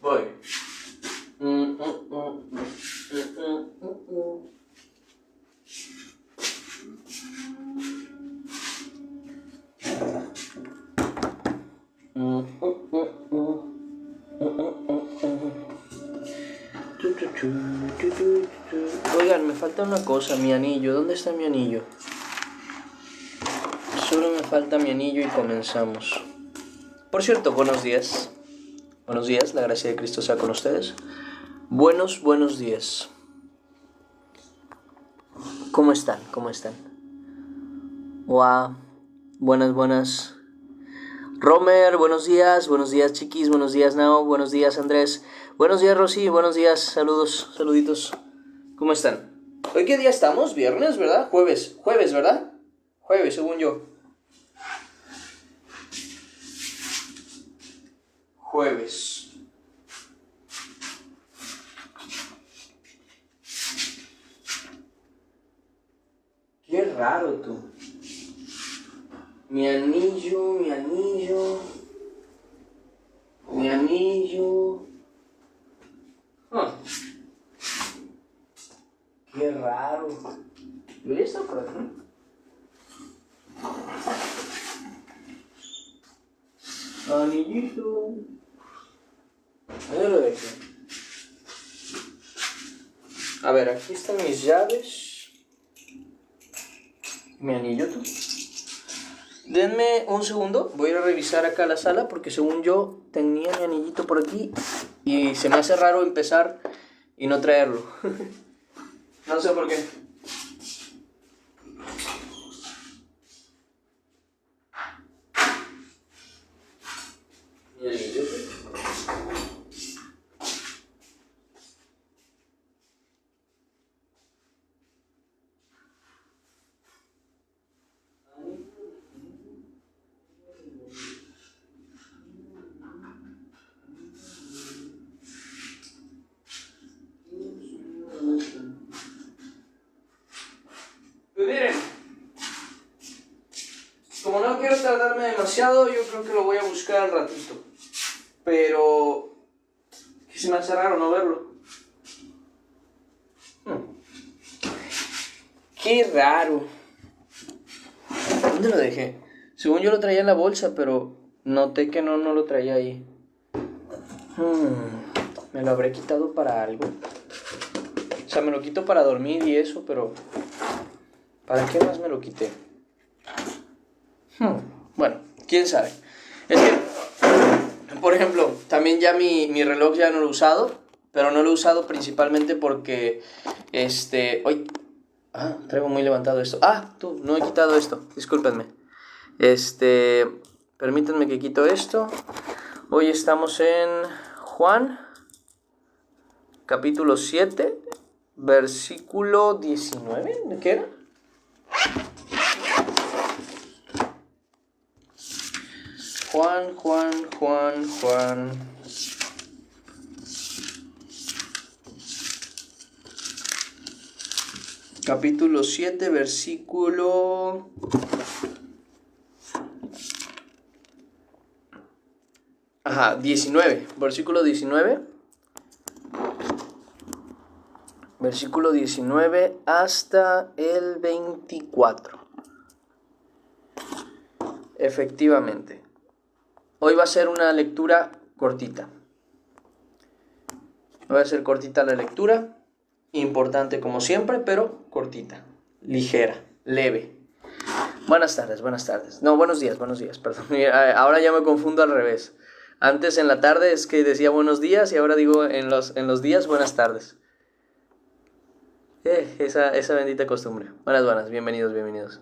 Voy. Oigan, me falta una cosa, mi anillo. ¿Dónde está mi anillo? Solo me falta mi anillo y comenzamos. Por cierto, buenos días. Buenos días, la gracia de Cristo sea con ustedes. Buenos días. ¿Cómo están? ¿Cómo están? Wow. Buenas. Romer, buenos días chiquis, buenos días Nao, buenos días Andrés, buenos días Rosy, buenos días, saluditos. ¿Cómo están? ¿Hoy qué día estamos? Viernes, ¿verdad? Jueves, ¿verdad? Jueves, según yo. Jueves. Qué raro tú. Mi anillo. Qué raro. Debería estar por aquí. Anillito. ¿Dónde lo dejé? A ver, aquí están mis llaves. Mi anillo, tú. Denme un segundo, voy a ir a revisar acá la sala porque según yo tenía mi anillito por aquí y se me hace raro empezar y no traerlo. No sé por qué. Mi anillo. Pues miren, como no quiero tardarme demasiado, yo creo que lo voy a buscar al ratito. Pero que se me hace raro no verlo. Qué raro. ¿Dónde lo dejé? Según yo lo traía en la bolsa, pero noté que no lo traía ahí. ¿Me lo habré quitado para algo? O sea, me lo quito para dormir y eso, pero ¿para qué más me lo quité? Bueno, quién sabe. Es que, por ejemplo, también ya mi reloj ya no lo he usado, pero no lo he usado principalmente porque, hoy traigo muy levantado esto. No he quitado esto, discúlpenme. Permítanme que quito esto. Hoy estamos en Juan, capítulo 7, versículo 19. ¿De qué era? Juan. Capítulo 7, versículo... Ajá, 19, versículo 19. Versículo 19 hasta el 24. Efectivamente. Hoy va a ser una lectura cortita. Va a ser cortita la lectura. Importante como siempre, pero cortita. Ligera, leve. Buenas tardes. No, buenos días, perdón. Ahora ya me confundo al revés. Antes en la tarde es que decía buenos días y ahora digo en los días buenas tardes. Esa bendita costumbre. Buenas, bienvenidos.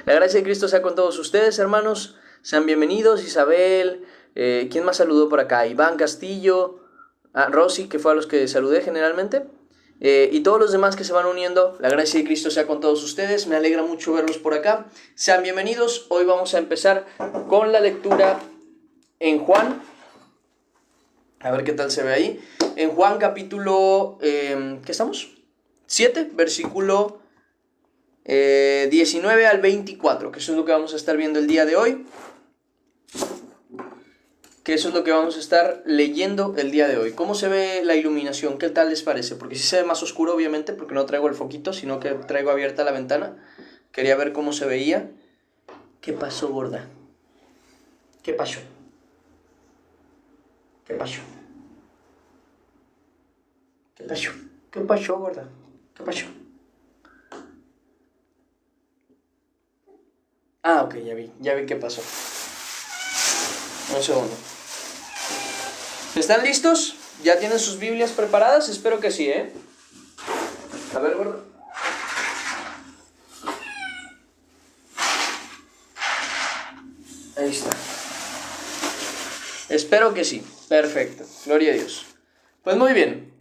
La gracia de Cristo sea con todos ustedes, hermanos. Sean bienvenidos. Isabel, ¿quién más saludó por acá? Iván Castillo, Rosy, que fue a los que saludé generalmente. Y todos los demás que se van uniendo, la gracia de Cristo sea con todos ustedes. Me alegra mucho verlos por acá. Sean bienvenidos. Hoy vamos a empezar con la lectura en Juan. A ver qué tal se ve ahí. En Juan capítulo... ¿qué estamos? 7, versículo 19 al 24, que eso es lo que vamos a estar viendo el día de hoy. Ok, que eso es lo que vamos a estar leyendo el día de hoy. ¿Cómo se ve la iluminación? ¿Qué tal les parece? Porque sí se ve más oscuro, obviamente, porque no traigo el foquito, sino que traigo abierta la ventana. Quería ver cómo se veía. ¿Qué pasó, gorda? ¿Qué pasó? ¿Qué pasó? ¿Qué pasó? ¿Qué pasó, gorda? ¿Qué pasó? Ah, ok, ya vi qué pasó. Un segundo. ¿Están listos? ¿Ya tienen sus Biblias preparadas? Espero que sí, ¿eh? A ver, gordo. Ahí está. Espero que sí. Perfecto. Gloria a Dios. Pues muy bien.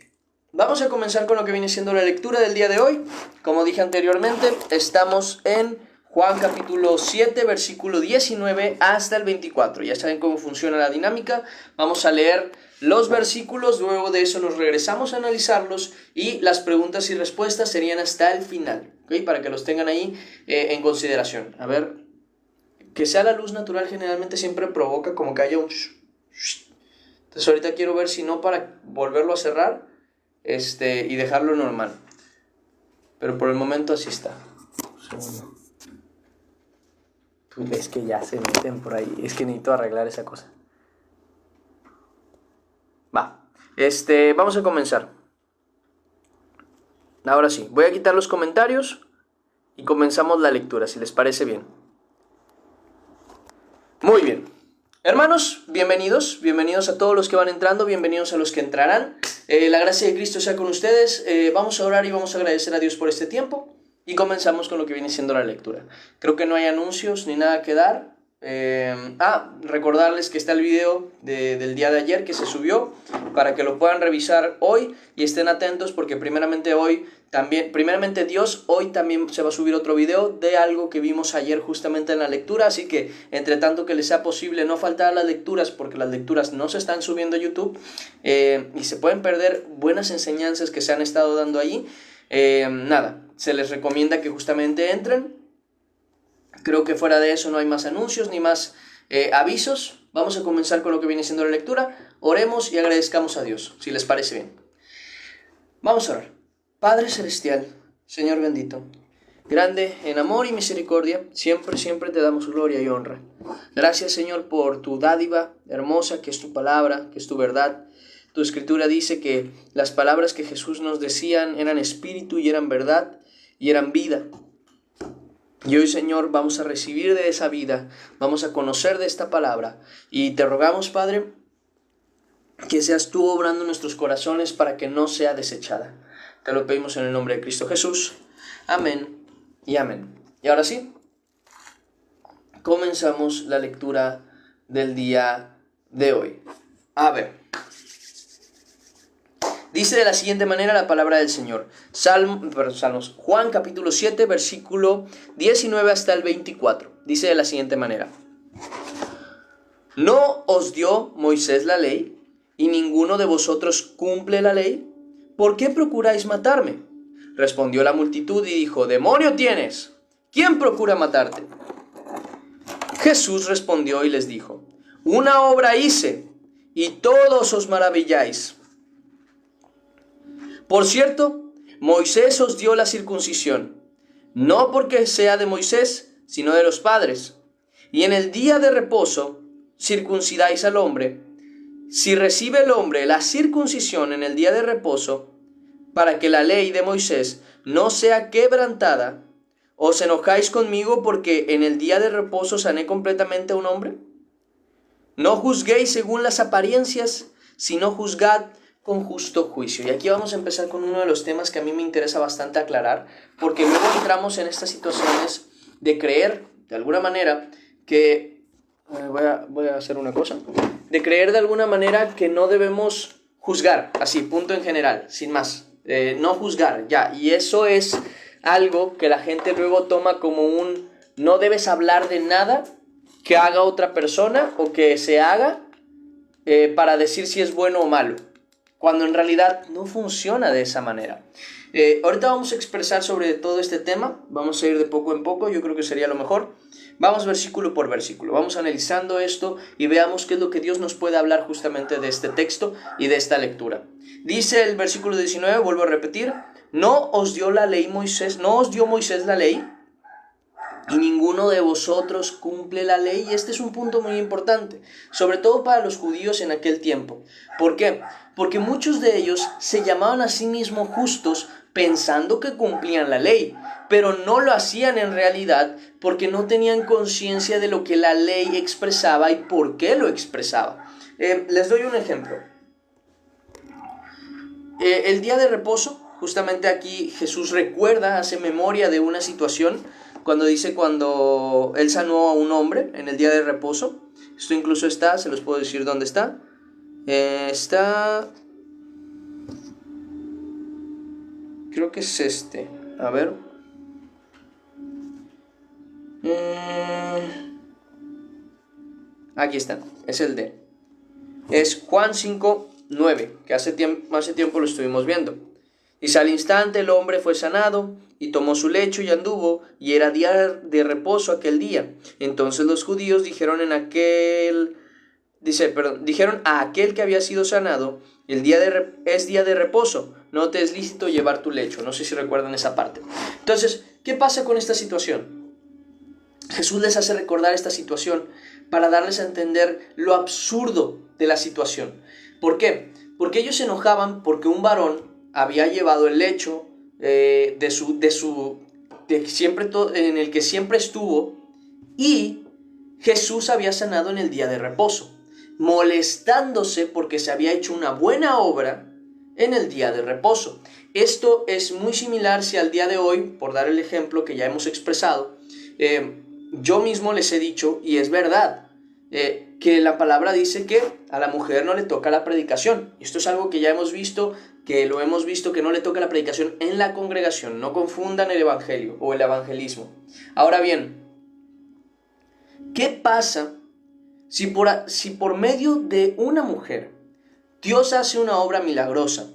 Vamos a comenzar con lo que viene siendo la lectura del día de hoy. Como dije anteriormente, estamos en Juan capítulo 7, versículo 19 hasta el 24. Ya saben cómo funciona la dinámica. Vamos a leer los versículos, luego de eso nos regresamos a analizarlos y las preguntas y respuestas serían hasta el final, ¿ok? Para que los tengan ahí en consideración. A ver, que sea la luz natural generalmente siempre provoca como que haya un... Entonces ahorita quiero ver si no para volverlo a cerrar y dejarlo normal. Pero por el momento así está. Un segundo. Pues es que ya se meten por ahí. Es que necesito arreglar esa cosa. Va. Vamos a comenzar. Ahora sí. Voy a quitar los comentarios y comenzamos la lectura, si les parece bien. Muy bien. Hermanos, bienvenidos a todos los que van entrando, bienvenidos a los que entrarán. La gracia de Cristo sea con ustedes. Vamos a orar y vamos a agradecer a Dios por este tiempo. Y comenzamos con lo que viene siendo la lectura. Creo que no hay anuncios ni nada que dar. Recordarles que está el video del día de ayer que se subió para que lo puedan revisar hoy y estén atentos porque primeramente Dios, hoy también se va a subir otro video de algo que vimos ayer justamente en la lectura, así que entre tanto que les sea posible no faltar a las lecturas porque las lecturas no se están subiendo a YouTube y se pueden perder buenas enseñanzas que se han estado dando allí. Se les recomienda que justamente entren. Creo que fuera de eso no hay más anuncios ni más avisos. Vamos a comenzar con lo que viene siendo la lectura. Oremos y agradezcamos a Dios, si les parece bien. Vamos a orar. Padre Celestial, Señor bendito, grande en amor y misericordia, siempre te damos gloria y honra. Gracias, Señor, por tu dádiva hermosa, que es tu palabra, que es tu verdad. Tu escritura dice que las palabras que Jesús nos decían eran espíritu y eran verdad y eran vida. Y hoy, Señor, vamos a recibir de esa vida, vamos a conocer de esta palabra. Y te rogamos, Padre, que seas tú obrando en nuestros corazones para que no sea desechada. Te lo pedimos en el nombre de Cristo Jesús. Amén y amén. Y ahora sí, comenzamos la lectura del día de hoy. A ver. Dice de la siguiente manera la palabra del Señor. Salmos, Juan capítulo 7, versículo 19 hasta el 24. Dice de la siguiente manera. ¿No os dio Moisés la ley, y ninguno de vosotros cumple la ley? ¿Por qué procuráis matarme? Respondió la multitud y dijo, ¡demonio tienes! ¿Quién procura matarte? Jesús respondió y les dijo, una obra hice, y todos os maravilláis. Por cierto, Moisés os dio la circuncisión, no porque sea de Moisés, sino de los padres. Y en el día de reposo circuncidáis al hombre. Si recibe el hombre la circuncisión en el día de reposo, para que la ley de Moisés no sea quebrantada, ¿os enojáis conmigo porque en el día de reposo sané completamente a un hombre? No juzguéis según las apariencias, sino juzgad con justo juicio. Y aquí vamos a empezar con uno de los temas que a mí me interesa bastante aclarar, porque luego entramos en estas situaciones de creer, de alguna manera, que... Voy a hacer una cosa. De creer de alguna manera que no debemos juzgar, así, punto en general, sin más. No juzgar, ya. Y eso es algo que la gente luego toma como un... No debes hablar de nada que haga otra persona o que se haga para decir si es bueno o malo, cuando en realidad no funciona de esa manera. Ahorita vamos a expresar sobre todo este tema, vamos a ir de poco en poco, yo creo que sería lo mejor, Vamos versículo por versículo, vamos analizando esto y veamos qué es lo que Dios nos puede hablar justamente de este texto y de esta lectura. Dice el versículo 19, vuelvo a repetir, no os dio Moisés la ley, y ninguno de vosotros cumple la ley. Y este es un punto muy importante, sobre todo para los judíos en aquel tiempo. ¿Por qué? Porque muchos de ellos se llamaban a sí mismos justos pensando que cumplían la ley, pero no lo hacían en realidad porque no tenían conciencia de lo que la ley expresaba y por qué lo expresaba. Les doy un ejemplo. El día de reposo, justamente aquí Jesús recuerda, hace memoria de una situación cuando él sanó a un hombre en el día de reposo. Esto incluso está, se los puedo decir dónde está. Creo que es este. A ver. Aquí está, es es Juan 5:9, que hace tiempo lo estuvimos viendo. Dice, al instante el hombre fue sanado, y tomó su lecho y anduvo, y era día de reposo aquel día. Entonces los judíos dijeron a aquel que había sido sanado, es día de reposo, no te es lícito llevar tu lecho. No sé si recuerdan esa parte. Entonces, ¿qué pasa con esta situación? Jesús les hace recordar esta situación para darles a entender lo absurdo de la situación. ¿Por qué? Porque ellos se enojaban porque un varón había llevado el lecho en el que siempre estuvo, y Jesús había sanado en el día de reposo, molestándose porque se había hecho una buena obra en el día de reposo. Esto es muy similar si al día de hoy, por dar el ejemplo que ya hemos expresado, yo mismo les he dicho, y es verdad, que la palabra dice que a la mujer no le toca la predicación. Esto es algo que ya hemos visto, que no le toca la predicación en la congregación. No confundan el evangelio o el evangelismo. Ahora bien, ¿qué pasa si por medio de una mujer Dios hace una obra milagrosa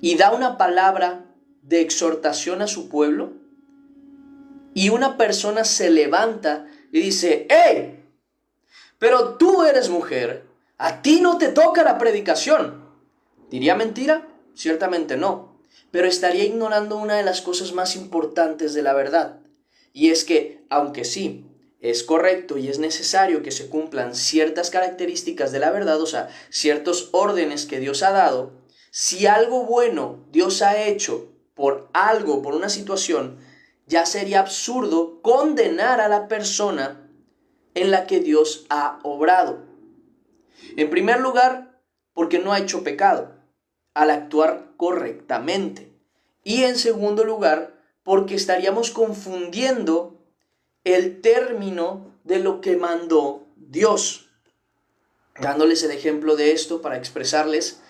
y da una palabra de exhortación a su pueblo, y una persona se levanta y dice, ¡hey! Pero tú eres mujer, a ti no te toca la predicación? ¿Diría mentira? Ciertamente no, pero estaría ignorando una de las cosas más importantes de la verdad, y es que, aunque sí, es correcto y es necesario que se cumplan ciertas características de la verdad, o sea, ciertos órdenes que Dios ha dado, si algo bueno Dios ha hecho por una situación, ya sería absurdo condenar a la persona en la que Dios ha obrado. En primer lugar, porque no ha hecho pecado al actuar correctamente. Y en segundo lugar, porque estaríamos confundiendo el término de lo que mandó Dios. Dándoles el ejemplo de esto para expresarles,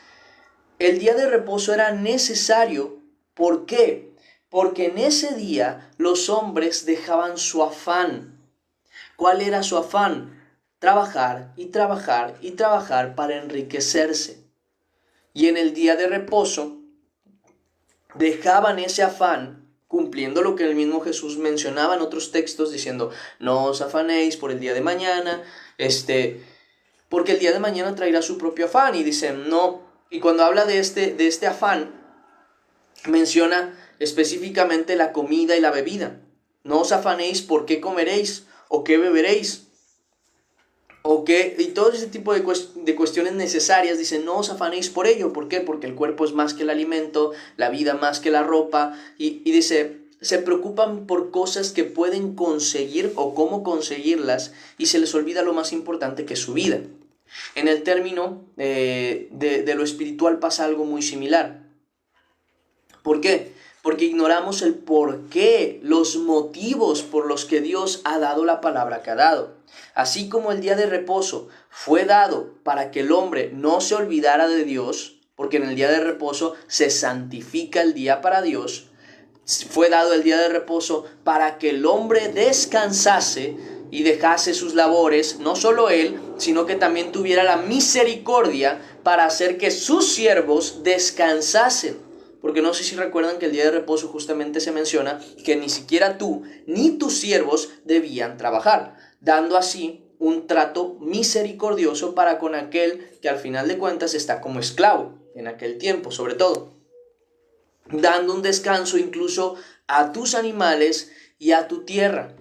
el día de reposo era necesario. ¿Por qué? Porque en ese día los hombres dejaban su afán. ¿Cuál era su afán? Trabajar y trabajar y trabajar para enriquecerse. Y en el día de reposo dejaban ese afán, cumpliendo lo que el mismo Jesús mencionaba en otros textos, diciendo, no os afanéis por el día de mañana, porque el día de mañana traerá su propio afán. Y dicen, no. Y cuando habla de este afán, menciona específicamente la comida y la bebida. No os afanéis por qué comeréis o qué beberéis, y todo ese tipo de cuestiones necesarias. Dicen, no os afanéis por ello. ¿Por qué? Porque el cuerpo es más que el alimento, la vida más que la ropa. Y dice, se preocupan por cosas que pueden conseguir o cómo conseguirlas, y se les olvida lo más importante, que es su vida. En el término de lo espiritual pasa algo muy similar. ¿Por qué? Porque ignoramos el porqué, los motivos por los que Dios ha dado la palabra que ha dado. Así como el día de reposo fue dado para que el hombre no se olvidara de Dios, porque en el día de reposo se santifica el día para Dios, fue dado el día de reposo para que el hombre descansase y dejase sus labores, no solo él, sino que también tuviera la misericordia para hacer que sus siervos descansasen. porque no sé si recuerdan que el día de reposo justamente se menciona que ni siquiera tú ni tus siervos debían trabajar, dando así un trato misericordioso para con aquel que al final de cuentas está como esclavo, en aquel tiempo sobre todo, dando un descanso incluso a tus animales y a tu tierra.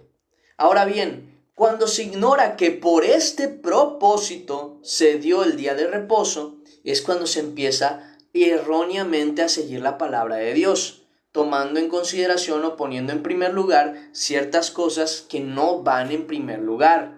Ahora bien, cuando se ignora que por este propósito se dio el día de reposo, es cuando se empieza erróneamente a seguir la palabra de Dios, tomando en consideración o poniendo en primer lugar ciertas cosas que no van en primer lugar.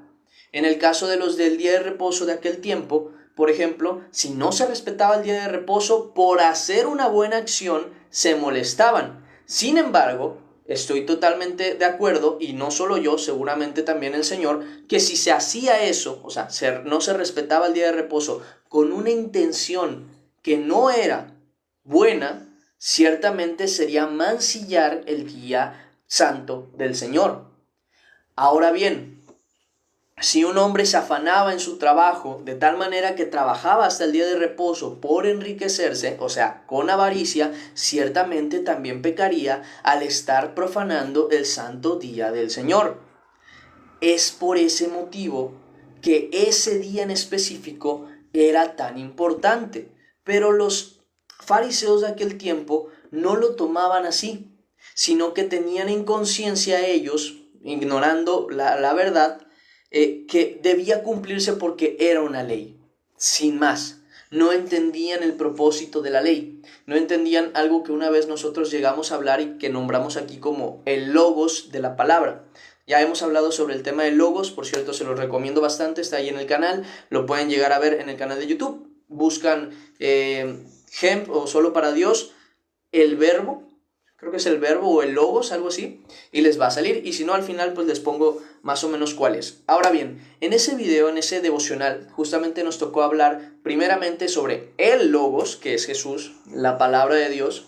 En el caso de los del día de reposo de aquel tiempo, por ejemplo, si no se respetaba el día de reposo, por hacer una buena acción se molestaban. Sin embargo, estoy totalmente de acuerdo, y no solo yo, seguramente también el Señor, que si se hacía eso, o sea, no se respetaba el día de reposo con una intención que no era buena, ciertamente sería mancillar el día santo del Señor. Ahora bien, si un hombre se afanaba en su trabajo de tal manera que trabajaba hasta el día de reposo por enriquecerse, o sea, con avaricia, ciertamente también pecaría al estar profanando el santo día del Señor. Es por ese motivo que ese día en específico era tan importante, pero los fariseos de aquel tiempo no lo tomaban así, sino que tenían en conciencia ellos, ignorando la verdad, que debía cumplirse porque era una ley, sin más. No entendían el propósito de la ley, no entendían algo que una vez nosotros llegamos a hablar y que nombramos aquí como el logos de la palabra. Ya hemos hablado sobre el tema del logos, por cierto, se los recomiendo bastante, está ahí en el canal, lo pueden llegar a ver en el canal de YouTube. Buscan Hemp o Solo para Dios, el verbo, creo que es el verbo o el logos, algo así, y les va a salir, y si no al final pues les pongo más o menos cuál es. Ahora bien, en ese video, en ese devocional, justamente nos tocó hablar primeramente sobre el logos, que es Jesús, la palabra de Dios,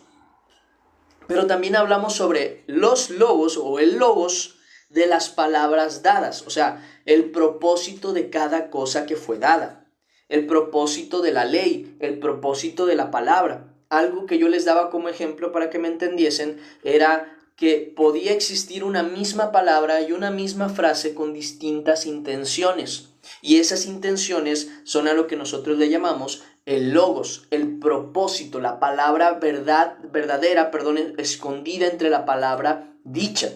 pero también hablamos sobre los logos o el logos de las palabras dadas, o sea, el propósito de cada cosa que fue dada, el propósito de la ley, el propósito de la palabra. Algo que yo les daba como ejemplo para que me entendiesen era que podía existir una misma palabra y una misma frase con distintas intenciones. Y esas intenciones son a lo que nosotros le llamamos el logos, el propósito, la palabra verdadera, escondida entre la palabra dicha.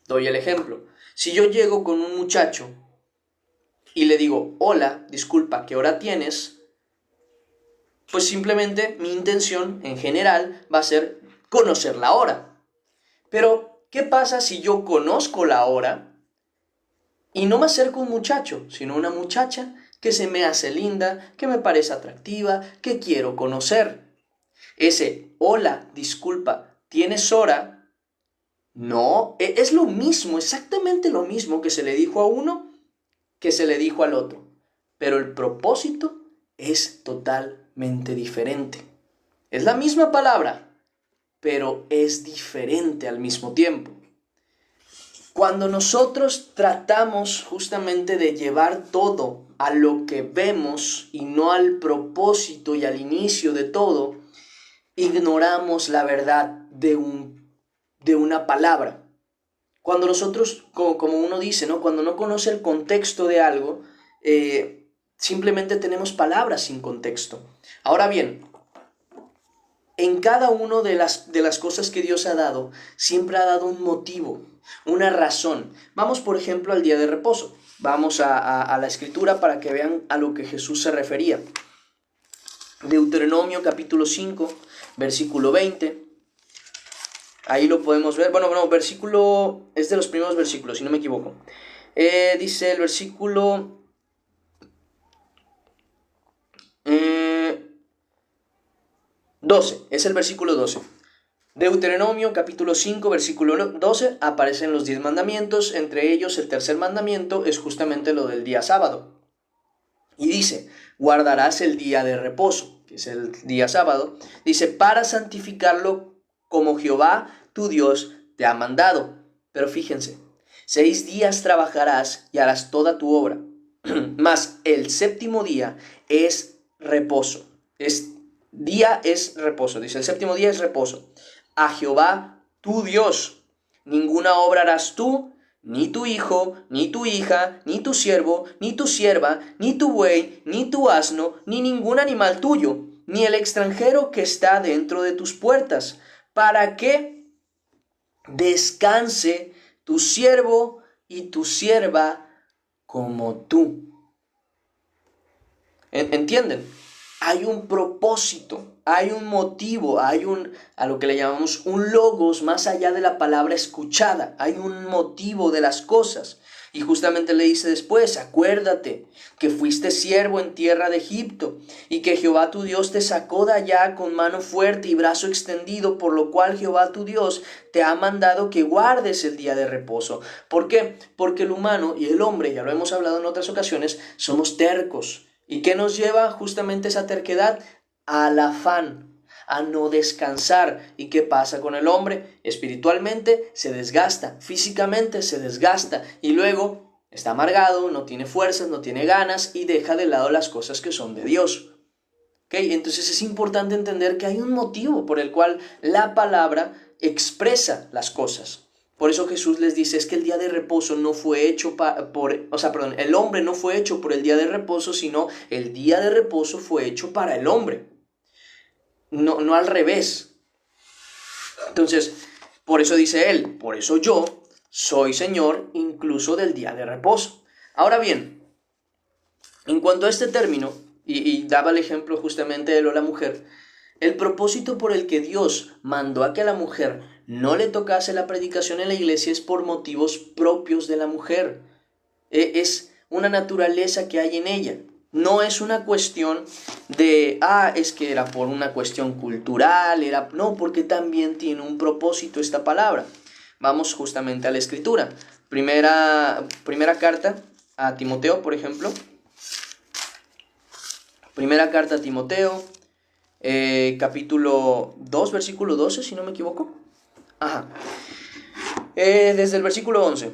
Doy el ejemplo. Si yo llego con un muchacho y le digo, hola, disculpa, ¿qué hora tienes? Pues simplemente mi intención en general va a ser conocer la hora. Pero, ¿qué pasa si yo conozco la hora y no me acerco a un muchacho, sino a una muchacha que se me hace linda, que me parece atractiva, que quiero conocer? Ese, hola, disculpa, ¿tienes hora? No, es lo mismo, exactamente lo mismo que se le dijo a uno que se le dijo al otro. Pero el propósito es totalmente diferente. Es la misma palabra, pero es diferente al mismo tiempo. Cuando nosotros tratamos justamente de llevar todo a lo que vemos y no al propósito y al inicio de todo, ignoramos la verdad de una palabra. Cuando nosotros, como uno dice, ¿no? Cuando no conoce el contexto de algo, simplemente tenemos palabras sin contexto. Ahora bien, en cada una de las cosas que Dios ha dado, siempre ha dado un motivo, una razón. Vamos, por ejemplo, al día de reposo. Vamos a la Escritura para que vean a lo que Jesús se refería. Deuteronomio capítulo 5, versículo 20. Ahí lo podemos ver. Bueno, versículo, es de los primeros versículos, si no me equivoco. Dice el versículo 12, es el versículo 12. Deuteronomio capítulo 5, versículo 12, aparecen los 10 mandamientos. Entre ellos el tercer mandamiento es justamente lo del día sábado. Y dice, guardarás el día de reposo, que es el día sábado. Dice, para santificarlo como Jehová tu Dios te ha mandado. Pero fíjense, 6 días trabajarás y harás toda tu obra. Mas el séptimo día es reposo, es día es reposo, dice, el séptimo día es reposo. A Jehová tu Dios, ninguna obra harás tú, ni tu hijo, ni tu hija, ni tu siervo, ni tu sierva, ni tu buey, ni tu asno, ni ningún animal tuyo, ni el extranjero que está dentro de tus puertas, para que descanse tu siervo y tu sierva como tú. ¿Entienden? Hay un propósito, hay un motivo, a lo que le llamamos un logos más allá de la palabra escuchada. Hay un motivo de las cosas. Y justamente le dice después, acuérdate que fuiste siervo en tierra de Egipto y que Jehová tu Dios te sacó de allá con mano fuerte y brazo extendido, por lo cual Jehová tu Dios te ha mandado que guardes el día de reposo. ¿Por qué? Porque el humano y el hombre, ya lo hemos hablado en otras ocasiones, somos tercos. ¿Y qué nos lleva justamente esa terquedad? Al afán, a no descansar. ¿Y qué pasa con el hombre? Espiritualmente se desgasta, físicamente se desgasta y luego está amargado, no tiene fuerzas, no tiene ganas y deja de lado las cosas que son de Dios. ¿Okay? Entonces es importante entender que hay un motivo por el cual la palabra expresa las cosas. Por eso Jesús les dice, es que el día de reposo no fue hecho el hombre no fue hecho por el día de reposo, sino el día de reposo fue hecho para el hombre. No al revés. Entonces, por eso dice él, por eso yo soy Señor incluso del día de reposo. Ahora bien, en cuanto a este término, y daba el ejemplo justamente de la mujer, el propósito por el que Dios mandó a que a la mujer no le tocase la predicación en la iglesia es por motivos propios de la mujer. Es una naturaleza que hay en ella. No es una cuestión de, es que era por una cuestión cultural, no, porque también tiene un propósito esta palabra. Vamos justamente a la escritura. Primera carta a Timoteo, por ejemplo. Primera carta a Timoteo, capítulo 2, versículo 12, si no me equivoco. Desde el versículo 11.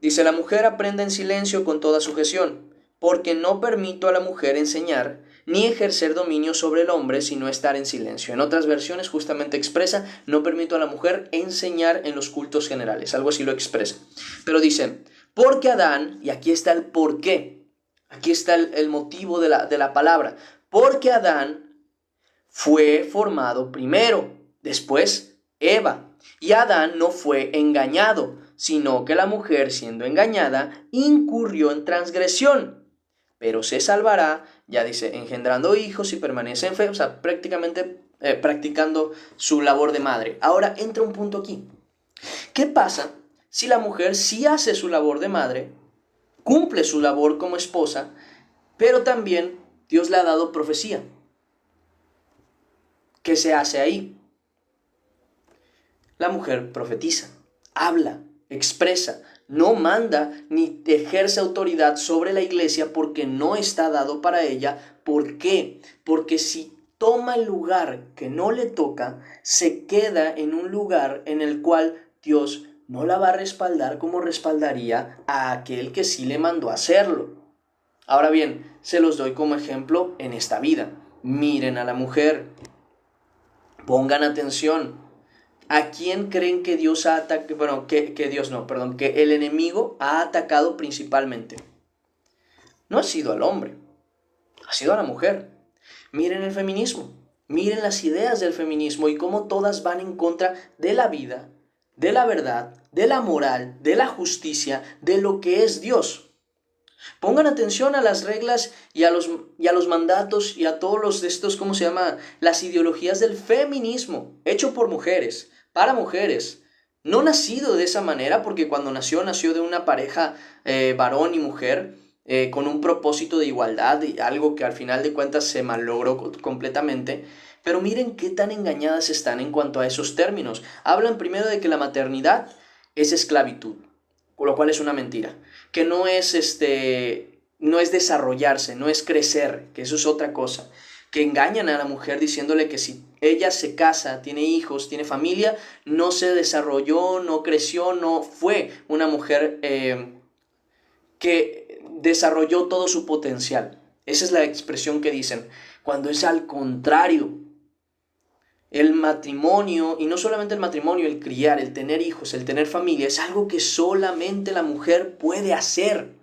Dice, la mujer aprende en silencio con toda sujeción, porque no permito a la mujer enseñar ni ejercer dominio sobre el hombre, sino estar en silencio. En otras versiones justamente expresa, no permito a la mujer enseñar en los cultos generales, algo así lo expresa. Pero dice, porque Adán, y aquí está el por qué, aquí está el motivo de la palabra, porque Adán fue formado primero, después Eva. Y Adán no fue engañado, sino que la mujer, siendo engañada, incurrió en transgresión. Pero se salvará, ya dice, engendrando hijos y permanece en fe, o sea, prácticamente practicando su labor de madre. Ahora entra un punto aquí. ¿Qué pasa si la mujer sí hace su labor de madre, cumple su labor como esposa, pero también Dios le ha dado profecía? ¿Qué se hace ahí? La mujer profetiza, habla, expresa, no manda ni ejerce autoridad sobre la iglesia porque no está dado para ella. ¿Por qué? Porque si toma el lugar que no le toca, se queda en un lugar en el cual Dios no la va a respaldar como respaldaría a aquel que sí le mandó a hacerlo. Ahora bien, se los doy como ejemplo en esta vida. Miren a la mujer, pongan atención. ¿A quién creen que Dios ha atacado? Bueno, que el enemigo ha atacado principalmente. No ha sido al hombre, ha sido a la mujer. Miren el feminismo, miren las ideas del feminismo y cómo todas van en contra de la vida, de la verdad, de la moral, de la justicia, de lo que es Dios. Pongan atención a las reglas y a los mandatos y a todos los de estos, ¿cómo se llama? Las ideologías del feminismo, hecho por mujeres, para mujeres. No nacido de esa manera, porque cuando nació de una pareja varón y mujer, con un propósito de igualdad, y algo que al final de cuentas se malogró completamente. Pero miren qué tan engañadas están en cuanto a esos términos. Hablan primero de que la maternidad es esclavitud, con lo cual es una mentira. Que no es desarrollarse, no es crecer, que eso es otra cosa. Que engañan a la mujer diciéndole que si ella se casa, tiene hijos, tiene familia, no se desarrolló, no creció, no fue una mujer que desarrolló todo su potencial. Esa es la expresión que dicen, cuando es al contrario. El matrimonio, y no solamente el matrimonio, el criar, el tener hijos, el tener familia, es algo que solamente la mujer puede hacer.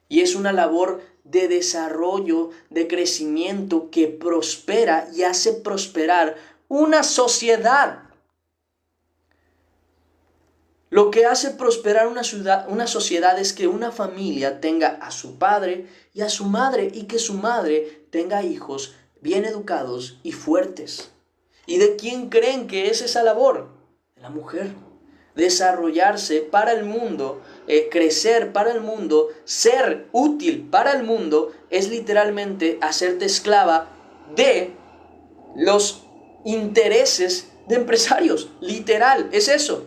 Y es una labor de desarrollo, de crecimiento que prospera y hace prosperar una sociedad. Lo que hace prosperar una sociedad es que una familia tenga a su padre y a su madre, y que su madre tenga hijos bien educados y fuertes. ¿Y de quién creen que es esa labor? De la mujer. Desarrollarse para el mundo, crecer para el mundo, ser útil para el mundo, es literalmente hacerte esclava de los intereses de empresarios. Literal, es eso.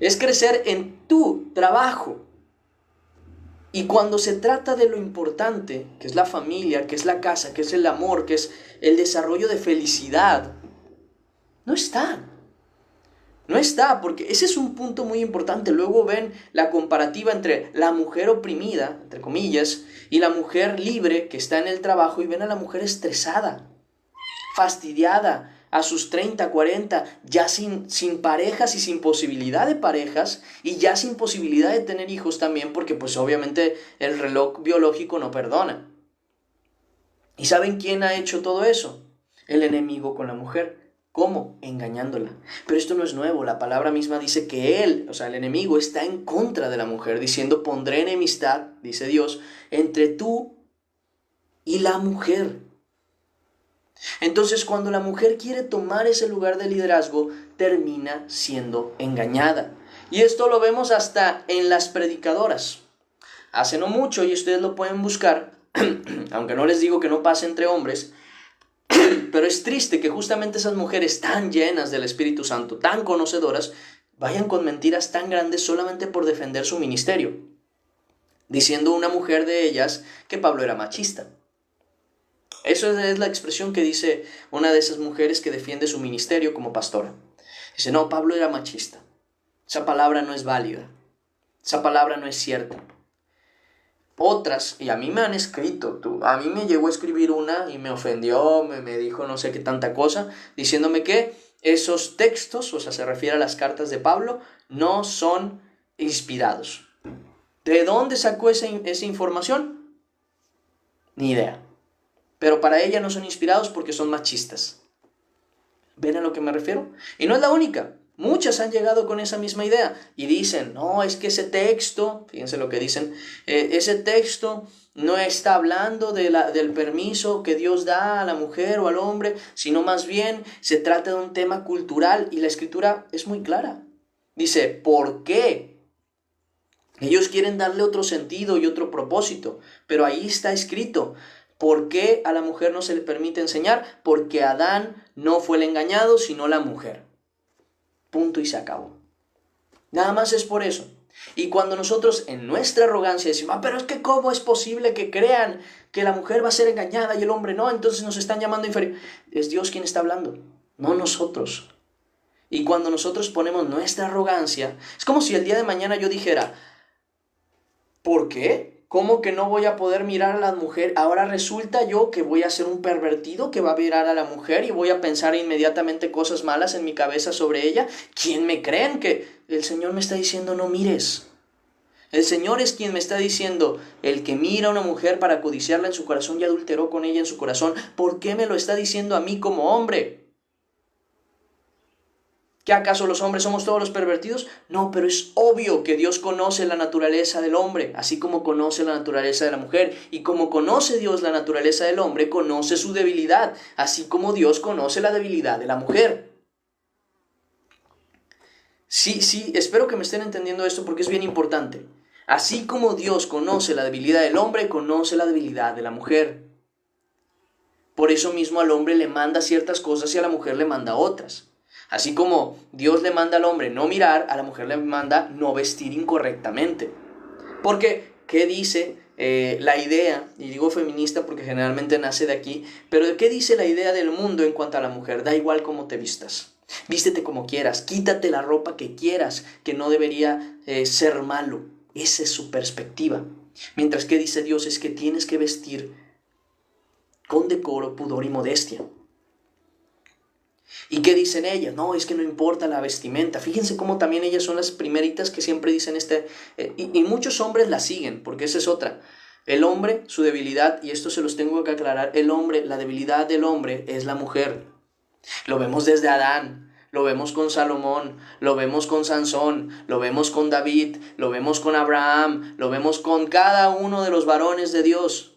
Es crecer en tu trabajo. Y cuando se trata de lo importante, que es la familia, que es la casa, que es el amor, que es el desarrollo de felicidad, no está. No está, porque ese es un punto muy importante. Luego ven la comparativa entre la mujer oprimida, entre comillas, y la mujer libre que está en el trabajo, y ven a la mujer estresada, fastidiada, a sus 30, 40, ya sin parejas y sin posibilidad de parejas, y ya sin posibilidad de tener hijos también, porque pues obviamente el reloj biológico no perdona. ¿Y saben quién ha hecho todo eso? El enemigo con la mujer. ¿Cómo? Engañándola. Pero esto no es nuevo, la palabra misma dice que él, o sea, el enemigo está en contra de la mujer, diciendo: pondré enemistad, dice Dios, entre tú y la mujer. Entonces, cuando la mujer quiere tomar ese lugar de liderazgo, termina siendo engañada. Y esto lo vemos hasta en las predicadoras. Hace no mucho, y ustedes lo pueden buscar, aunque no les digo que no pase entre hombres, pero es triste que justamente esas mujeres tan llenas del Espíritu Santo, tan conocedoras, vayan con mentiras tan grandes solamente por defender su ministerio, diciendo una mujer de ellas que Pablo era machista. Eso es la expresión que dice una de esas mujeres que defiende su ministerio como pastora. Dice: no, Pablo era machista. Esa palabra no es válida. Esa palabra no es cierta. Otras, y a mí me han escrito, a mí me llegó a escribir una y me ofendió, me dijo no sé qué tanta cosa, diciéndome que esos textos, o sea, se refiere a las cartas de Pablo, no son inspirados. ¿De dónde sacó esa información? Ni idea. Pero para ella no son inspirados porque son machistas. ¿Ven a lo que me refiero? Y no es la única. Muchas han llegado con esa misma idea y dicen: no, es que ese texto, fíjense lo que dicen, ese texto no está hablando del permiso que Dios da a la mujer o al hombre, sino más bien se trata de un tema cultural, y la escritura es muy clara. Dice: ¿por qué? Ellos quieren darle otro sentido y otro propósito, pero ahí está escrito. ¿Por qué a la mujer no se le permite enseñar? Porque Adán no fue el engañado, sino la mujer. Punto y se acabó. Nada más es por eso. Y cuando nosotros en nuestra arrogancia decimos: pero es que ¿cómo es posible que crean que la mujer va a ser engañada y el hombre no? Entonces nos están llamando inferior. Es Dios quien está hablando, no nosotros. Y cuando nosotros ponemos nuestra arrogancia, es como si el día de mañana yo dijera: ¿por qué? ¿Cómo que no voy a poder mirar a la mujer? Ahora resulta yo que voy a ser un pervertido que va a mirar a la mujer y voy a pensar inmediatamente cosas malas en mi cabeza sobre ella. ¿Quién me creen que el Señor me está diciendo no mires? El Señor es quien me está diciendo: el que mira a una mujer para codiciarla en su corazón y adulteró con ella en su corazón. ¿Por qué me lo está diciendo a mí como hombre? ¿Qué acaso los hombres somos todos los pervertidos? No, pero es obvio que Dios conoce la naturaleza del hombre, así como conoce la naturaleza de la mujer. Y como conoce Dios la naturaleza del hombre, conoce su debilidad, así como Dios conoce la debilidad de la mujer. Sí, espero que me estén entendiendo esto porque es bien importante. Así como Dios conoce la debilidad del hombre, conoce la debilidad de la mujer. Por eso mismo al hombre le manda ciertas cosas y a la mujer le manda otras. Así como Dios le manda al hombre no mirar, a la mujer le manda no vestir incorrectamente. Porque, ¿qué dice la idea? Y digo feminista porque generalmente nace de aquí. Pero ¿qué dice la idea del mundo en cuanto a la mujer? Da igual cómo te vistas. Vístete como quieras, quítate la ropa que quieras, que no debería ser malo. Esa es su perspectiva. Mientras que dice Dios es que tienes que vestir con decoro, pudor y modestia. ¿Y qué dicen ellas? No, es que no importa la vestimenta. Fíjense cómo también ellas son las primeritas que siempre dicen y muchos hombres la siguen, porque esa es otra. El hombre, su debilidad, y esto se los tengo que aclarar, la debilidad del hombre es la mujer. Lo vemos desde Adán, lo vemos con Salomón, lo vemos con Sansón, lo vemos con David, lo vemos con Abraham, lo vemos con cada uno de los varones de Dios.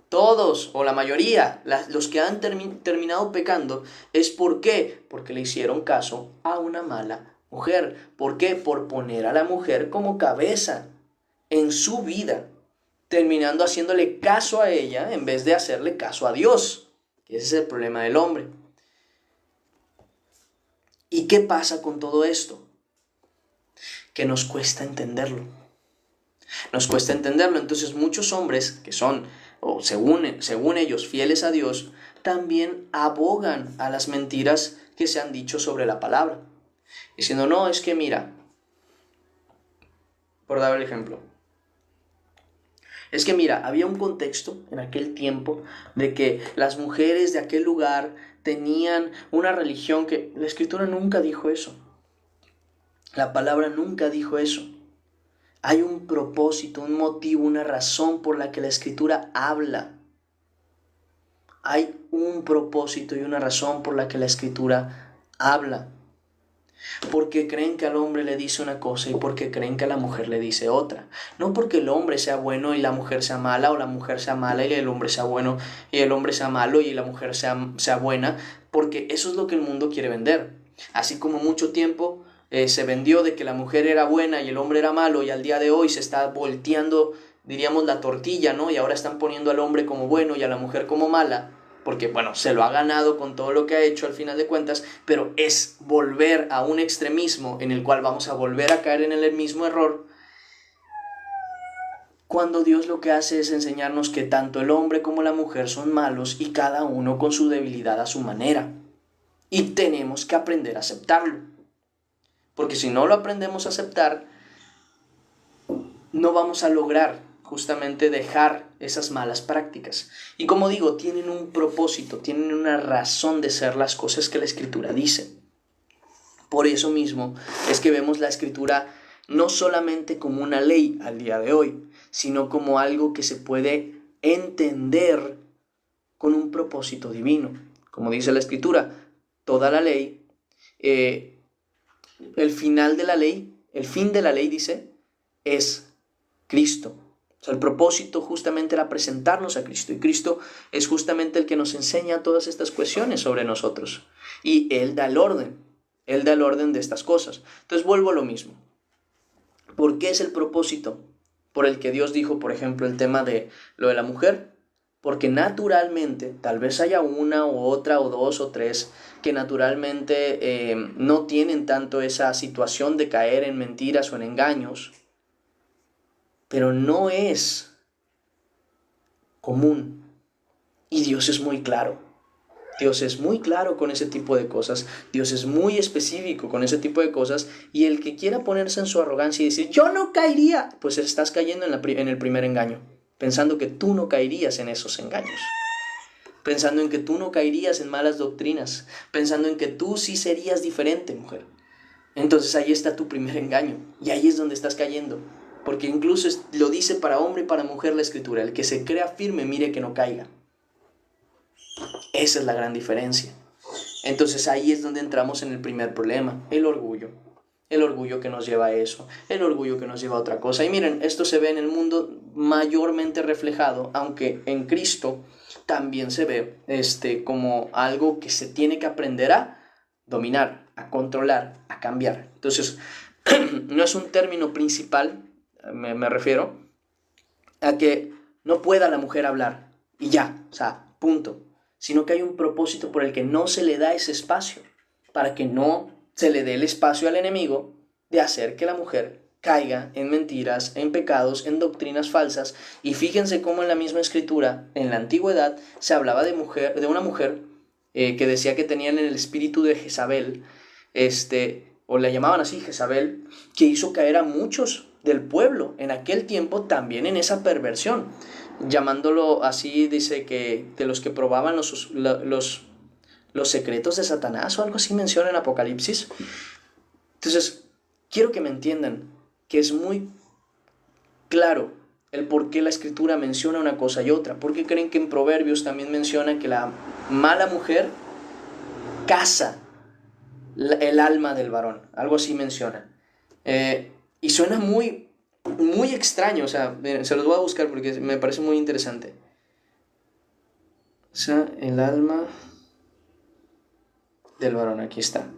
Todos, o la mayoría, los que han terminado pecando, ¿es por qué? Porque le hicieron caso a una mala mujer. ¿Por qué? Por poner a la mujer como cabeza en su vida, terminando haciéndole caso a ella en vez de hacerle caso a Dios. Ese es el problema del hombre. ¿Y qué pasa con todo esto? Que nos cuesta entenderlo. Nos cuesta entenderlo. Entonces muchos hombres que son, o según ellos, fieles a Dios, también abogan a las mentiras que se han dicho sobre la palabra. Diciendo, no, es que mira, por dar el ejemplo, es que mira, había un contexto en aquel tiempo de que las mujeres de aquel lugar tenían una religión que la Escritura nunca dijo eso. La palabra nunca dijo eso. Hay un propósito, un motivo, una razón por la que la Escritura habla. Hay un propósito y una razón por la que la Escritura habla. Porque creen que al hombre le dice una cosa y porque creen que a la mujer le dice otra. No porque el hombre sea bueno y la mujer sea mala, o la mujer sea mala y el hombre sea bueno y el hombre sea malo y la mujer sea buena, porque eso es lo que el mundo quiere vender. Así como mucho tiempo se vendió de que la mujer era buena y el hombre era malo, y al día de hoy se está volteando, diríamos, la tortilla, ¿no? Y ahora están poniendo al hombre como bueno y a la mujer como mala, porque bueno, se lo ha ganado con todo lo que ha hecho al final de cuentas, pero es volver a un extremismo en el cual vamos a volver a caer en el mismo error, cuando Dios lo que hace es enseñarnos que tanto el hombre como la mujer son malos y cada uno con su debilidad a su manera. Y tenemos que aprender a aceptarlo. Porque si no lo aprendemos a aceptar, no vamos a lograr justamente dejar esas malas prácticas. Y como digo, tienen un propósito, tienen una razón de ser las cosas que la Escritura dice. Por eso mismo es que vemos la Escritura no solamente como una ley al día de hoy, sino como algo que se puede entender con un propósito divino. Como dice la Escritura, toda la ley, el fin de la ley dice, es Cristo. O sea, el propósito justamente era presentarnos a Cristo, y Cristo es justamente el que nos enseña todas estas cuestiones sobre nosotros, y Él da el orden de estas cosas. Entonces vuelvo a lo mismo. ¿Por qué es el propósito por el que Dios dijo, por ejemplo, el tema de lo de la mujer? Porque naturalmente, tal vez haya una u otra o dos o tres que naturalmente no tienen tanto esa situación de caer en mentiras o en engaños, pero no es común. Y Dios es muy claro. Dios es muy claro con ese tipo de cosas. Dios es muy específico con ese tipo de cosas. Y el que quiera ponerse en su arrogancia y decir, yo no caería, pues estás cayendo en el primer engaño. Pensando que tú no caerías en esos engaños. Pensando en que tú no caerías en malas doctrinas. Pensando en que tú sí serías diferente, mujer. Entonces ahí está tu primer engaño. Y ahí es donde estás cayendo. Porque incluso lo dice para hombre y para mujer la Escritura. El que se crea firme, mire que no caiga. Esa es la gran diferencia. Entonces ahí es donde entramos en el primer problema, el orgullo. El orgullo que nos lleva a eso, el orgullo que nos lleva a otra cosa. Y miren, esto se ve en el mundo mayormente reflejado, aunque en Cristo también se ve como algo que se tiene que aprender a dominar, a controlar, a cambiar. Entonces, no es un término principal, me refiero a que no pueda la mujer hablar y ya, o sea, punto. Sino que hay un propósito por el que no se le da ese espacio, para que no se le dé el espacio al enemigo de hacer que la mujer caiga en mentiras, en pecados, en doctrinas falsas. Y fíjense cómo en la misma Escritura, en la antigüedad, se hablaba de una mujer que decía que tenían el espíritu de Jezabel, o la llamaban así, Jezabel, que hizo caer a muchos del pueblo en aquel tiempo también en esa perversión. Llamándolo así, dice que de los que probaban los secretos de Satanás o algo así menciona en Apocalipsis. Entonces, quiero que me entiendan que es muy claro el por qué la Escritura menciona una cosa y otra. ¿Por qué creen que en Proverbios también menciona que la mala mujer caza el alma del varón? Algo así menciona. Y suena muy, muy extraño. O sea, se los voy a buscar porque me parece muy interesante. O sea, el alma del varón, aquí está.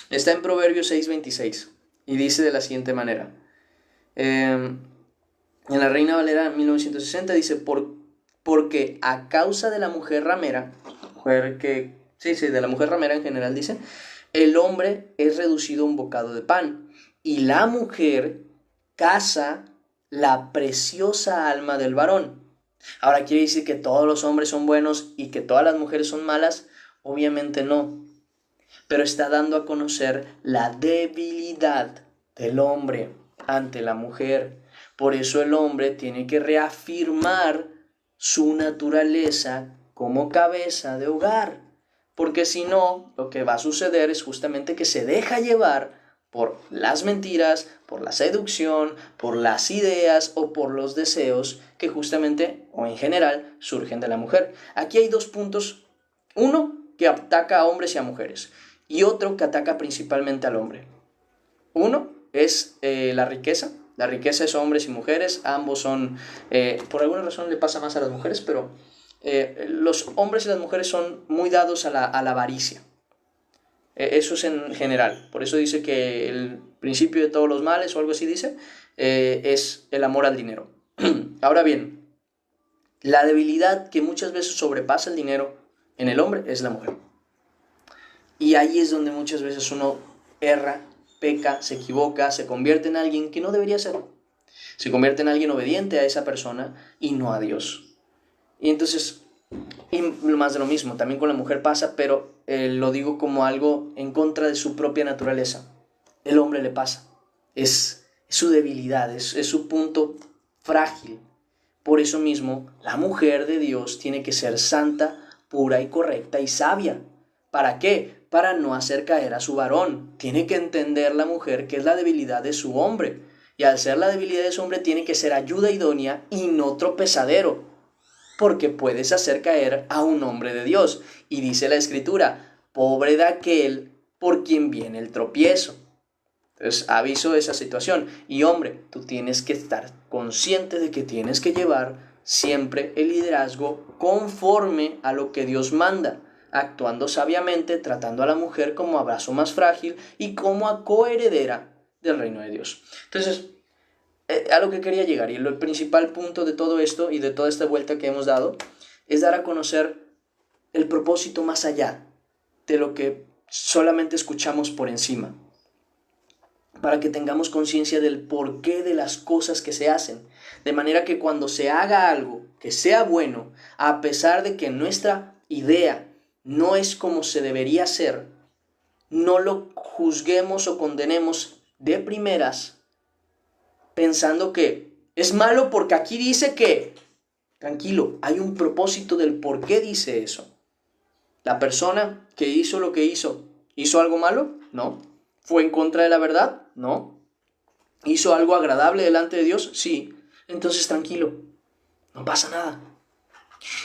Está en Proverbios 6:26 y dice de la siguiente manera. En la Reina Valera 1960 dice, porque a causa de la mujer ramera, de la mujer ramera en general dice, el hombre es reducido a un bocado de pan y la mujer caza la preciosa alma del varón. Ahora, ¿quiere decir que todos los hombres son buenos y que todas las mujeres son malas? Obviamente no. Pero está dando a conocer la debilidad del hombre ante la mujer. Por eso el hombre tiene que reafirmar su naturaleza como cabeza de hogar. Porque si no, lo que va a suceder es justamente que se deja llevar por las mentiras, por la seducción, por las ideas o por los deseos que justamente o en general surgen de la mujer. Aquí hay dos puntos. Uno que ataca a hombres y a mujeres y otro que ataca principalmente al hombre. Uno es la riqueza. La riqueza es hombres y mujeres, ambos son, por alguna razón le pasa más a las mujeres, pero los hombres y las mujeres son muy dados a la avaricia. Eso es en general. Por eso dice que el principio de todos los males, o algo así dice, es el amor al dinero. Ahora bien, la debilidad que muchas veces sobrepasa el dinero en el hombre es la mujer. Y ahí es donde muchas veces uno erra, peca, se equivoca, se convierte en alguien que no debería ser. Se convierte en alguien obediente a esa persona y no a Dios. Y entonces, y más de lo mismo, también con la mujer pasa, pero lo digo como algo en contra de su propia naturaleza. El hombre le pasa. Es su debilidad, es su punto frágil. Por eso mismo, la mujer de Dios tiene que ser santa, pura y correcta y sabia. ¿Para qué? Para no hacer caer a su varón. Tiene que entender la mujer que es la debilidad de su hombre. Y al ser la debilidad de su hombre tiene que ser ayuda idónea y no tropezadero. Porque puedes hacer caer a un hombre de Dios. Y dice la Escritura, pobre de aquel por quien viene el tropiezo. Entonces, aviso de esa situación. Y hombre, tú tienes que estar consciente de que tienes que llevar siempre el liderazgo conforme a lo que Dios manda, actuando sabiamente, tratando a la mujer como abrazo más frágil y como a coheredera del reino de Dios. Entonces, a lo que quería llegar, y el principal punto de todo esto y de toda esta vuelta que hemos dado, es dar a conocer el propósito más allá de lo que solamente escuchamos por encima, para que tengamos conciencia del porqué de las cosas que se hacen, de manera que cuando se haga algo que sea bueno, a pesar de que nuestra idea no es como se debería hacer, no lo juzguemos o condenemos de primeras, pensando que es malo porque aquí dice que, tranquilo, hay un propósito del por qué dice eso. La persona que hizo lo que ¿hizo algo malo? No. ¿Fue en contra de la verdad? No. ¿Hizo algo agradable delante de Dios? Sí. Entonces tranquilo, no pasa nada.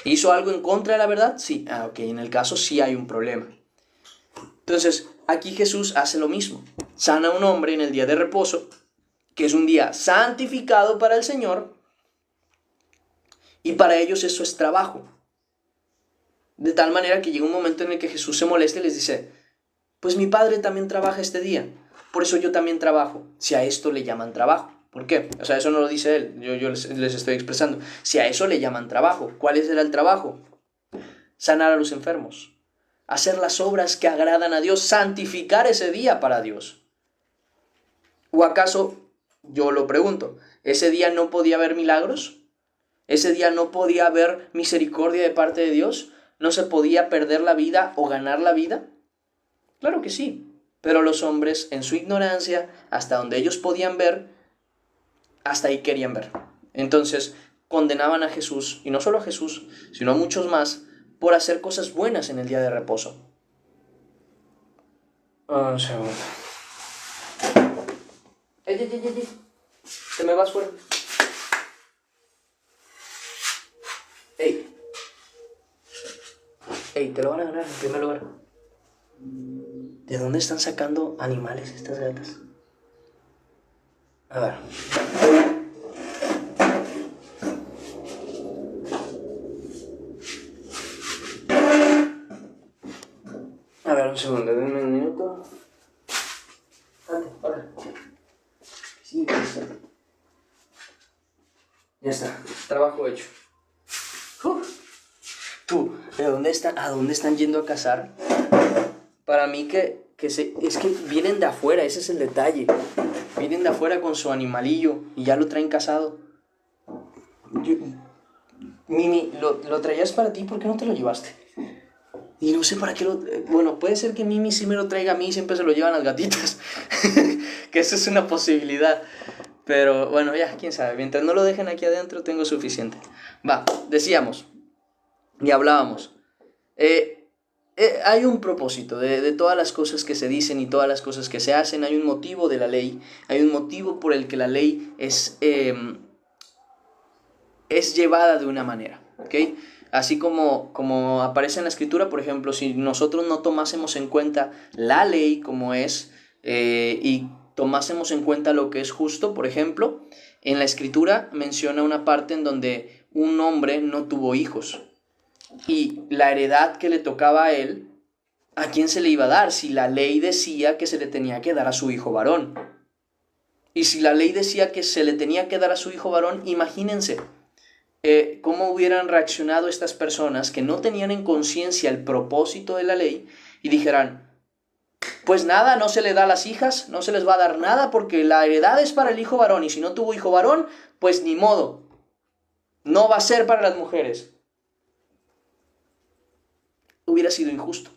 ¿Hizo algo en contra de la verdad? Sí. Ok, en el caso sí hay un problema. Entonces, aquí Jesús hace lo mismo. Sana a un hombre en el día de reposo, que es un día santificado para el Señor, y para ellos eso es trabajo. De tal manera que llega un momento en el que Jesús se molesta y les dice, pues mi Padre también trabaja este día, por eso yo también trabajo, si a esto le llaman trabajo. ¿Por qué? O sea, eso no lo dice él, yo les estoy expresando. Si a eso le llaman trabajo, ¿cuál era el trabajo? Sanar a los enfermos, hacer las obras que agradan a Dios, santificar ese día para Dios. ¿O acaso, yo lo pregunto, ese día no podía haber milagros? ¿Ese día no podía haber misericordia de parte de Dios? ¿No se podía perder la vida o ganar la vida? Claro que sí, pero los hombres en su ignorancia, hasta donde ellos podían ver, hasta ahí querían ver. Entonces condenaban a Jesús, y no solo a Jesús, sino a muchos más, por hacer cosas buenas en el día de reposo. Un segundo. ¡Ey! Te me vas fuera. ¡Ey! Te lo van a ganar en primer lugar. ¿De dónde están sacando animales estas gatas? A ver. A ver, un segundo, denme un minuto. Ahora. Sí, ya está, trabajo hecho. Tú, ¿de dónde están? ¿A dónde están yendo a cazar? Para mí es que vienen de afuera, ese es el detalle. Vienen de afuera con su animalillo y ya lo traen cazado. Mimi, lo traías para ti, ¿por qué no te lo llevaste? Y no sé para qué bueno, puede ser que Mimi sí me lo traiga a mí, siempre se lo llevan las gatitas. Que eso es una posibilidad. Pero bueno, ya, quién sabe. Mientras no lo dejen aquí adentro, tengo suficiente. Va, decíamos y hablábamos. Hay un propósito de todas las cosas que se dicen y todas las cosas que se hacen. Hay un motivo de la ley. Hay un motivo por el que la ley es llevada de una manera, ¿ok? Así como aparece en la escritura, por ejemplo, si nosotros no tomásemos en cuenta la ley como es y tomásemos en cuenta lo que es justo, por ejemplo, en la escritura menciona una parte en donde un hombre no tuvo hijos y la heredad que le tocaba a él, ¿a quién se le iba a dar? Si la ley decía que se le tenía que dar a su hijo varón. Y si la ley decía que se le tenía que dar a su hijo varón, imagínense cómo hubieran reaccionado estas personas que no tenían en conciencia el propósito de la ley y dijeran, pues nada, no se le da a las hijas, no se les va a dar nada porque la heredad es para el hijo varón y si no tuvo hijo varón, pues ni modo, no va a ser para las mujeres. Hubiera sido injusto.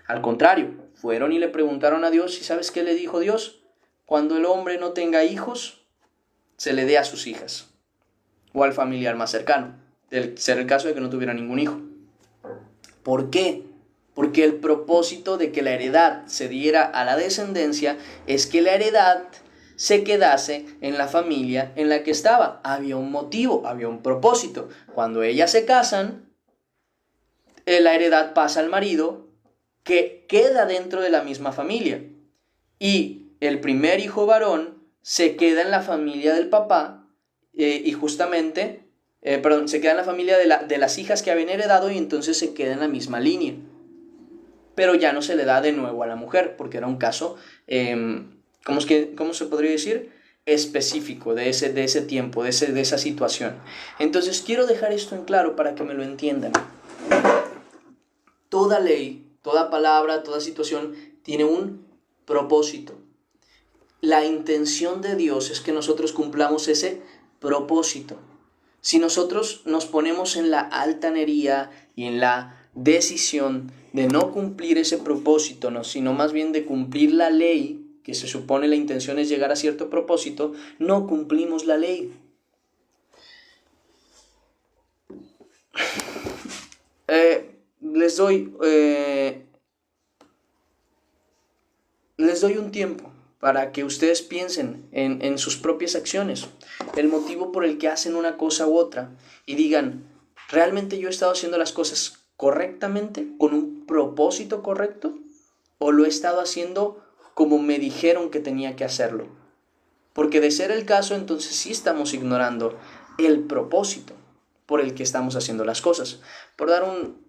Al contrario, fueron y le preguntaron a Dios y ¿sabes qué le dijo Dios? Cuando el hombre no tenga hijos, se le dé a sus hijas o al familiar más cercano, ser el caso de que no tuviera ningún hijo. ¿Por qué? Porque el propósito de que la heredad se diera a la descendencia es que la heredad se quedase en la familia en la que estaba. Había un motivo, había un propósito. Cuando ellas se casan, la heredad pasa al marido, que queda dentro de la misma familia. Y el primer hijo varón se queda en la familia del papá, y justamente, se queda en la familia de las hijas que habían heredado y entonces se queda en la misma línea. Pero ya no se le da de nuevo a la mujer, porque era un caso, ¿cómo se podría decir? Específico de ese tiempo, de esa situación. Entonces quiero dejar esto en claro para que me lo entiendan. Toda ley, toda palabra, toda situación tiene un propósito. La intención de Dios es que nosotros cumplamos ese propósito. Si nosotros nos ponemos en la altanería y en la decisión de no cumplir ese propósito, no, sino más bien de cumplir la ley, que se supone la intención es llegar a cierto propósito, no cumplimos la ley. Les doy un tiempo para que ustedes piensen en sus propias acciones, el motivo por el que hacen una cosa u otra y digan, ¿realmente yo he estado haciendo las cosas correctamente, con un propósito correcto? ¿O lo he estado haciendo como me dijeron que tenía que hacerlo? Porque de ser el caso, entonces sí estamos ignorando el propósito por el que estamos haciendo las cosas. Por dar un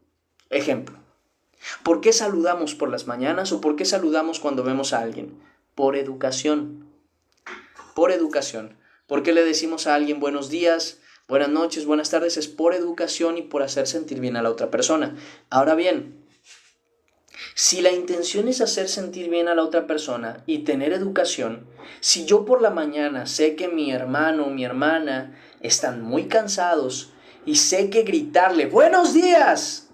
ejemplo, ¿por qué saludamos por las mañanas o por qué saludamos cuando vemos a alguien? Por educación. Por educación. ¿Por qué le decimos a alguien buenos días, buenas noches, buenas tardes? Es por educación y por hacer sentir bien a la otra persona. Ahora bien, si la intención es hacer sentir bien a la otra persona y tener educación, si yo por la mañana sé que mi hermano o mi hermana están muy cansados y sé que gritarle ¡buenos días!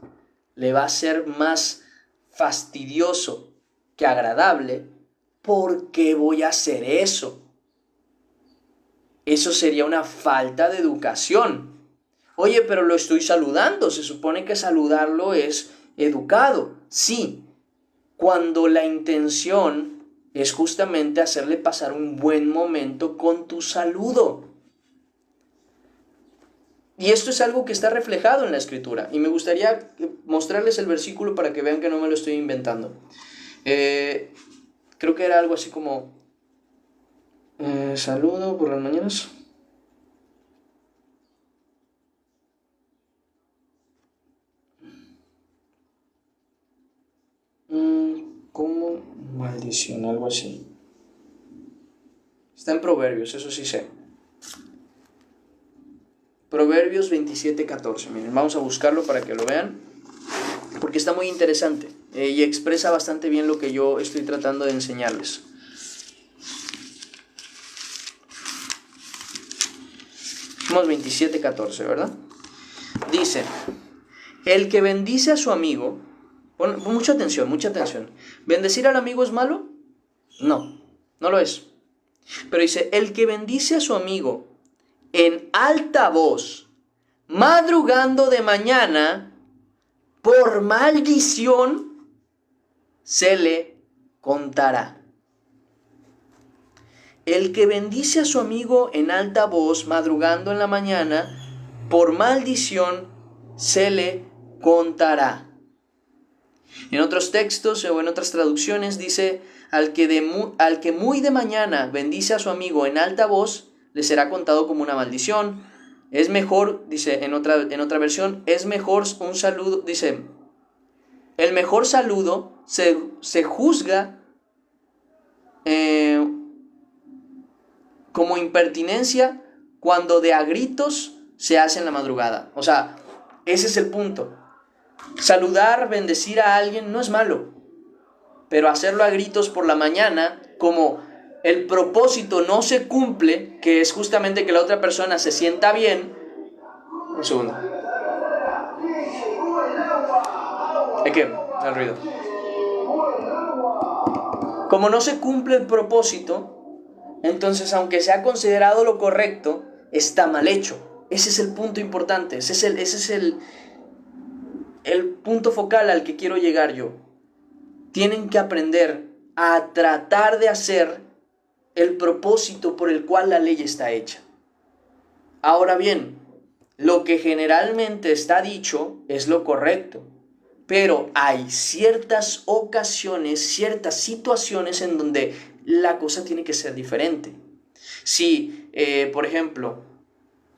Le va a ser más fastidioso que agradable, ¿por qué voy a hacer eso? Eso sería una falta de educación. Oye, pero lo estoy saludando. Se supone que saludarlo es educado. Sí, cuando la intención es justamente hacerle pasar un buen momento con tu saludo. Y esto es algo que está reflejado en la Escritura. Y me gustaría mostrarles el versículo para que vean que no me lo estoy inventando. Creo que era algo así como... saludo por las mañanas. ¿Cómo? Maldición, algo así. Está en Proverbios, eso sí sé. Proverbios 27:14. Miren, vamos a buscarlo para que lo vean, porque está muy interesante y expresa bastante bien lo que yo estoy tratando de enseñarles. Somos 27:14, ¿verdad? Dice, el que bendice a su amigo, pon mucha atención, mucha atención. ¿Bendecir al amigo es malo? No, no lo es. Pero dice, el que bendice a su amigo en alta voz, madrugando de mañana, por maldición, se le contará. El que bendice a su amigo en alta voz, madrugando en la mañana, por maldición, se le contará. En otros textos o en otras traducciones dice, al que muy de mañana bendice a su amigo en alta voz, le será contado como una maldición. Es mejor, dice en otra versión, es mejor un saludo, dice, el mejor saludo se juzga como impertinencia cuando de a gritos se hace en la madrugada. O sea, ese es el punto. Saludar, bendecir a alguien no es malo, pero hacerlo a gritos por la mañana, como el propósito no se cumple, que es justamente que la otra persona se sienta bien. Un segundo. ¿De qué? El ruido. Como no se cumple el propósito, entonces aunque sea considerado lo correcto, está mal hecho. Ese es el punto importante, ese es el punto focal al que quiero llegar yo. Tienen que aprender a tratar de hacer el propósito por el cual la ley está hecha. Ahora bien, lo que generalmente está dicho es lo correcto, pero hay ciertas ocasiones, ciertas situaciones en donde la cosa tiene que ser diferente. Si, por ejemplo,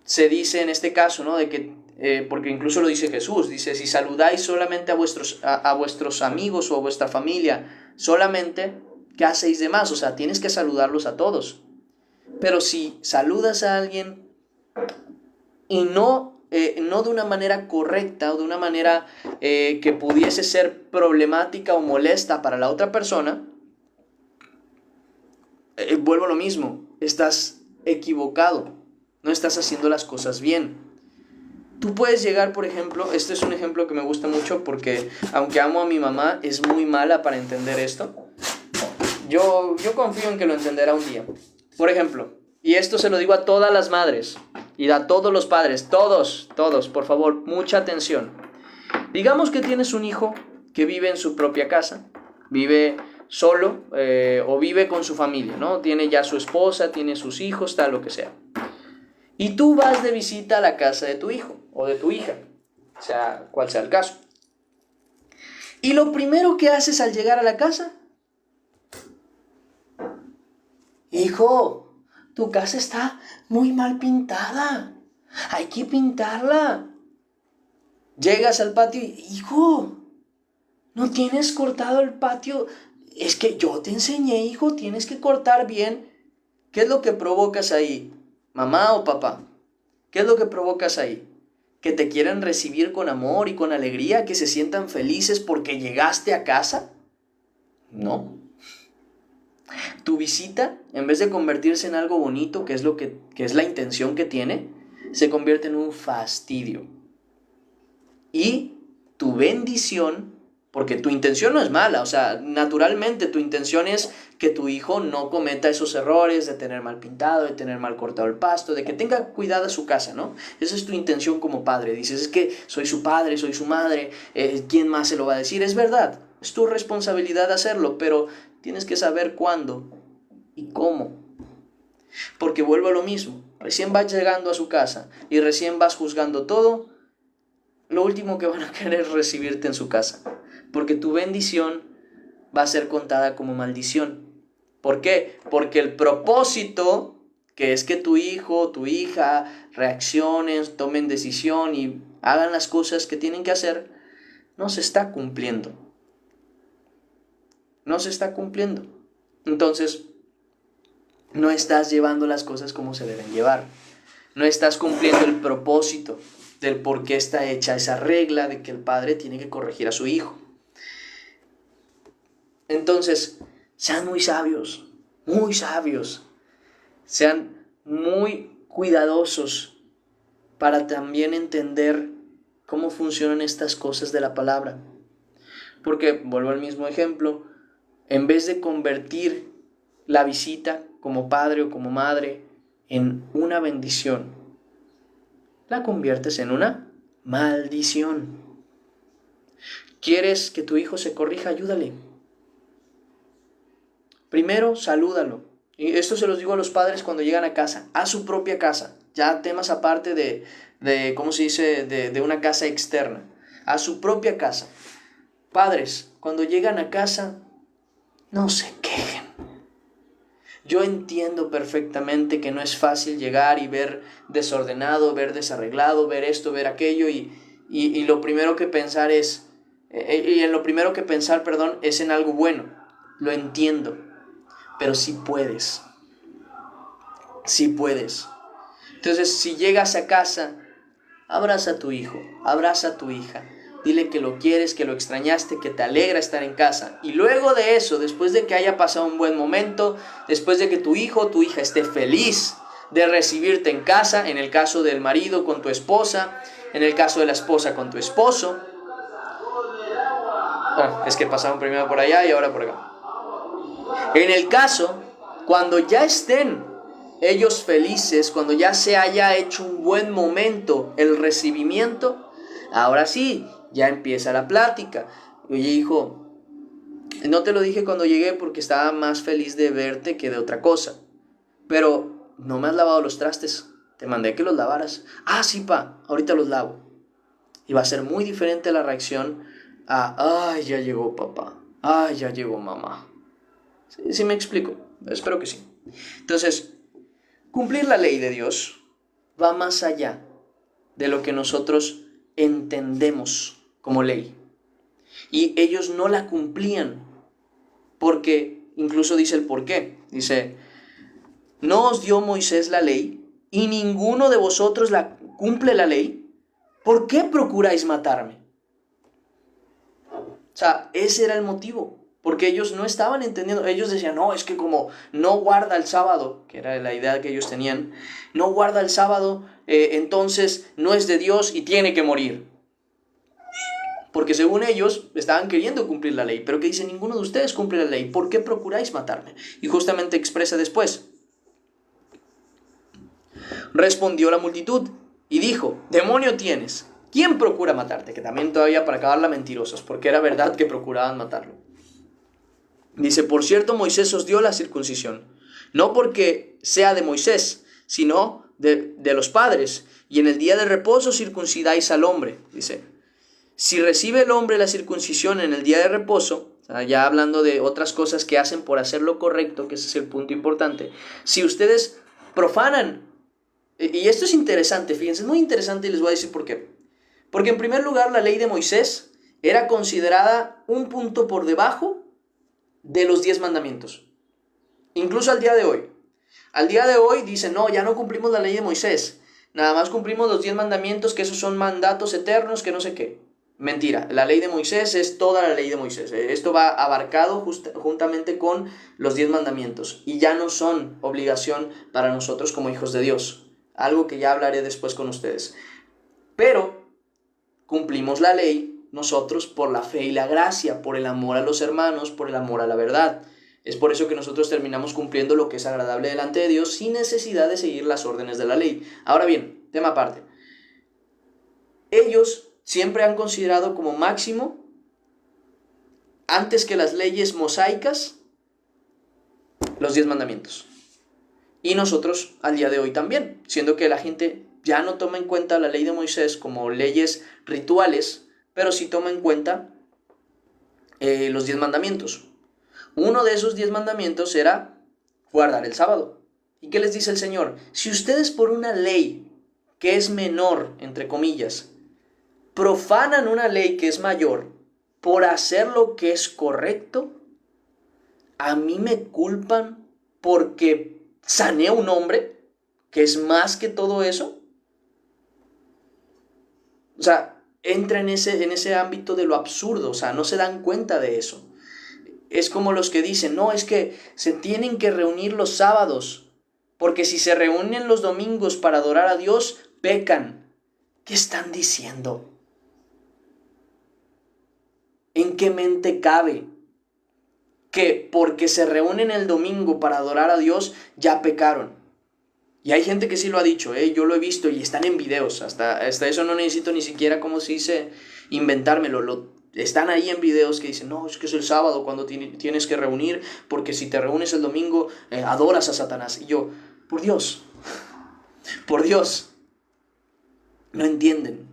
se dice en este caso, ¿no? De que, porque incluso lo dice Jesús, dice, si saludáis solamente a vuestros amigos o a vuestra familia, solamente, ¿qué hacéis de más? O sea, tienes que saludarlos a todos. Pero si saludas a alguien y no de una manera correcta o de una manera que pudiese ser problemática o molesta para la otra persona, vuelvo a lo mismo, estás equivocado, no estás haciendo las cosas bien. Tú puedes llegar, por ejemplo, este es un ejemplo que me gusta mucho porque aunque amo a mi mamá, es muy mala para entender esto. Yo confío en que lo entenderá un día. Por ejemplo, y esto se lo digo a todas las madres y a todos los padres, todos, por favor, mucha atención. Digamos que tienes un hijo que vive en su propia casa, vive solo o vive con su familia, ¿no? Tiene ya su esposa, tiene sus hijos, tal, lo que sea. Y tú vas de visita a la casa de tu hijo o de tu hija, sea cual sea el caso. Y lo primero que haces al llegar a la casa, hijo, tu casa está muy mal pintada, hay que pintarla. Llegas al patio y, hijo, ¿no tienes cortado el patio? Es que yo te enseñé, hijo, tienes que cortar bien. ¿Qué es lo que provocas ahí? ¿Mamá o papá? ¿Qué es lo que provocas ahí? ¿Que te quieran recibir con amor y con alegría? ¿Que se sientan felices porque llegaste a casa? No. Tu visita, en vez de convertirse en algo bonito, que es la intención que tiene, se convierte en un fastidio. Y tu bendición Porque tu intención no es mala, o sea, naturalmente tu intención es que tu hijo no cometa esos errores de tener mal pintado, de tener mal cortado el pasto, de que tenga cuidada su casa, ¿no? Esa es tu intención como padre. Dices, es que soy su padre, soy su madre, ¿quién más se lo va a decir? Es verdad, es tu responsabilidad hacerlo, pero tienes que saber cuándo y cómo. Porque vuelvo a lo mismo, recién vas llegando a su casa y recién vas juzgando todo, lo último que van a querer es recibirte en su casa. Porque tu bendición va a ser contada como maldición. ¿Por qué? Porque el propósito, que es que tu hijo o tu hija reaccionen, tomen decisión y hagan las cosas que tienen que hacer, no se está cumpliendo. No se está cumpliendo. Entonces, no estás llevando las cosas como se deben llevar. No estás cumpliendo el propósito del por qué está hecha esa regla de que el padre tiene que corregir a su hijo. Entonces, sean muy sabios, sean muy cuidadosos para también entender cómo funcionan estas cosas de la palabra. Porque, vuelvo al mismo ejemplo, en vez de convertir la visita como padre o como madre en una bendición, la conviertes en una maldición. ¿Quieres que tu hijo se corrija? Ayúdale. Primero, salúdalo. Y esto se los digo a los padres cuando llegan a casa, a su propia casa. Ya temas aparte de ¿cómo se dice? De una casa externa. A su propia casa. Padres, cuando llegan a casa, no se quejen. Yo entiendo perfectamente que no es fácil llegar y ver desordenado, ver desarreglado, ver esto, ver aquello y lo primero que pensar es, es en algo bueno. Lo entiendo, pero sí puedes. Sí puedes. Entonces, si llegas a casa, abraza a tu hijo, abraza a tu hija. Dile que lo quieres, que lo extrañaste, que te alegra estar en casa. Y luego de eso, después de que haya pasado un buen momento, después de que tu hijo o tu hija esté feliz de recibirte en casa, en el caso del marido con tu esposa, en el caso de la esposa con tu esposo. Es que pasaron primero por allá y ahora por acá. En el caso, cuando ya estén ellos felices, cuando ya se haya hecho un buen momento el recibimiento, ahora sí, ya empieza la plática. Oye, hijo, no te lo dije cuando llegué porque estaba más feliz de verte que de otra cosa, pero no me has lavado los trastes, te mandé que los lavaras. Ah, sí, pa, ahorita los lavo. Y va a ser muy diferente la reacción a, ay, ya llegó papá, ay, ya llegó mamá. ¿Sí me explico? Espero que sí. Entonces, cumplir la ley de Dios va más allá de lo que nosotros entendemos como ley. Y ellos no la cumplían porque, incluso dice el por qué. Dice, ¿no os dio Moisés la ley y ninguno de vosotros cumple la ley? ¿Por qué procuráis matarme? O sea, ese era el motivo. Porque ellos no estaban entendiendo, ellos decían, no, es que como no guarda el sábado, que era la idea que ellos tenían, no guarda el sábado, entonces no es de Dios y tiene que morir. Porque según ellos estaban queriendo cumplir la ley, pero que dice, ninguno de ustedes cumple la ley, ¿por qué procuráis matarme? Y justamente expresa después. Respondió la multitud y dijo, demonio tienes, ¿quién procura matarte? Que también todavía para acabarla mentirosos, porque era verdad que procuraban matarlo. Dice, por cierto, Moisés os dio la circuncisión, no porque sea de Moisés, sino de los padres, y en el día de reposo circuncidáis al hombre. Dice, si recibe el hombre la circuncisión en el día de reposo, ya hablando de otras cosas que hacen por hacer lo correcto, que ese es el punto importante, si ustedes profanan, y esto es interesante, fíjense, es muy interesante y les voy a decir por qué. Porque en primer lugar la ley de Moisés era considerada un punto por debajo de los 10 mandamientos. Incluso al día de hoy. Al día de hoy dicen, no, ya no cumplimos la ley de Moisés. Nada más cumplimos los 10 mandamientos, que esos son mandatos eternos, que no sé qué. Mentira, la ley de Moisés es toda la ley de Moisés. Esto va abarcado juntamente con los 10 mandamientos. Y ya no son obligación para nosotros como hijos de Dios. Algo que ya hablaré después con ustedes. Pero cumplimos la ley nosotros por la fe y la gracia, por el amor a los hermanos, por el amor a la verdad. Es por eso que nosotros terminamos cumpliendo lo que es agradable delante de Dios sin necesidad de seguir las órdenes de la ley. Ahora bien, tema aparte. Ellos siempre han considerado como máximo, antes que las leyes mosaicas, los 10 mandamientos. Y nosotros al día de hoy también, siendo que la gente ya no toma en cuenta la ley de Moisés como leyes rituales, pero sí toma en cuenta los 10 mandamientos. Uno de esos 10 mandamientos era guardar el sábado. ¿Y qué les dice el Señor? Si ustedes por una ley que es menor, entre comillas, profanan una ley que es mayor por hacer lo que es correcto, a mí me culpan porque sané a un hombre que es más que todo eso. O sea, entra en ese ámbito de lo absurdo, o sea, no se dan cuenta de eso. Es como los que dicen, no, es que se tienen que reunir los sábados, porque si se reúnen los domingos para adorar a Dios, pecan. ¿Qué están diciendo? ¿En qué mente cabe que porque se reúnen el domingo para adorar a Dios, ya pecaron? Y hay gente que sí lo ha dicho, yo lo he visto y están en videos, hasta eso no necesito ni siquiera, como se dice, inventármelo, están ahí en videos que dicen, no, es que es el sábado cuando tienes que reunir, porque si te reúnes el domingo, adoras a Satanás. Y yo, por Dios, no entienden,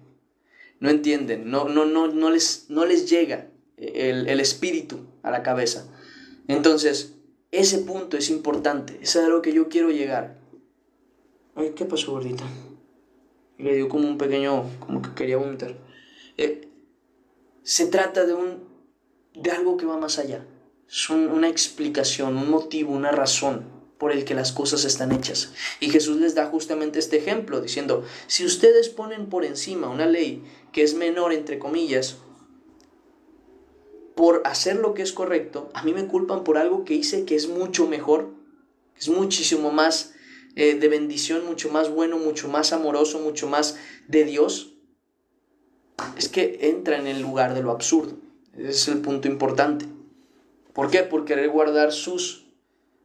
no les llega el espíritu a la cabeza. Entonces, ese punto es importante, es a lo que yo quiero llegar. Ay, ¿qué pasó, gordita? Le dio como un pequeño, como que quería vomitar. Se trata de algo que va más allá. Es una explicación, un motivo, una razón por el que las cosas están hechas. Y Jesús les da justamente este ejemplo, diciendo, si ustedes ponen por encima una ley que es menor, entre comillas, por hacer lo que es correcto, a mí me culpan por algo que hice que es mucho mejor, que es muchísimo más de bendición, mucho más bueno, mucho más amoroso, mucho más de Dios. Es que entra en el lugar de lo absurdo. Ese es el punto importante. ¿Por qué? Por querer guardar sus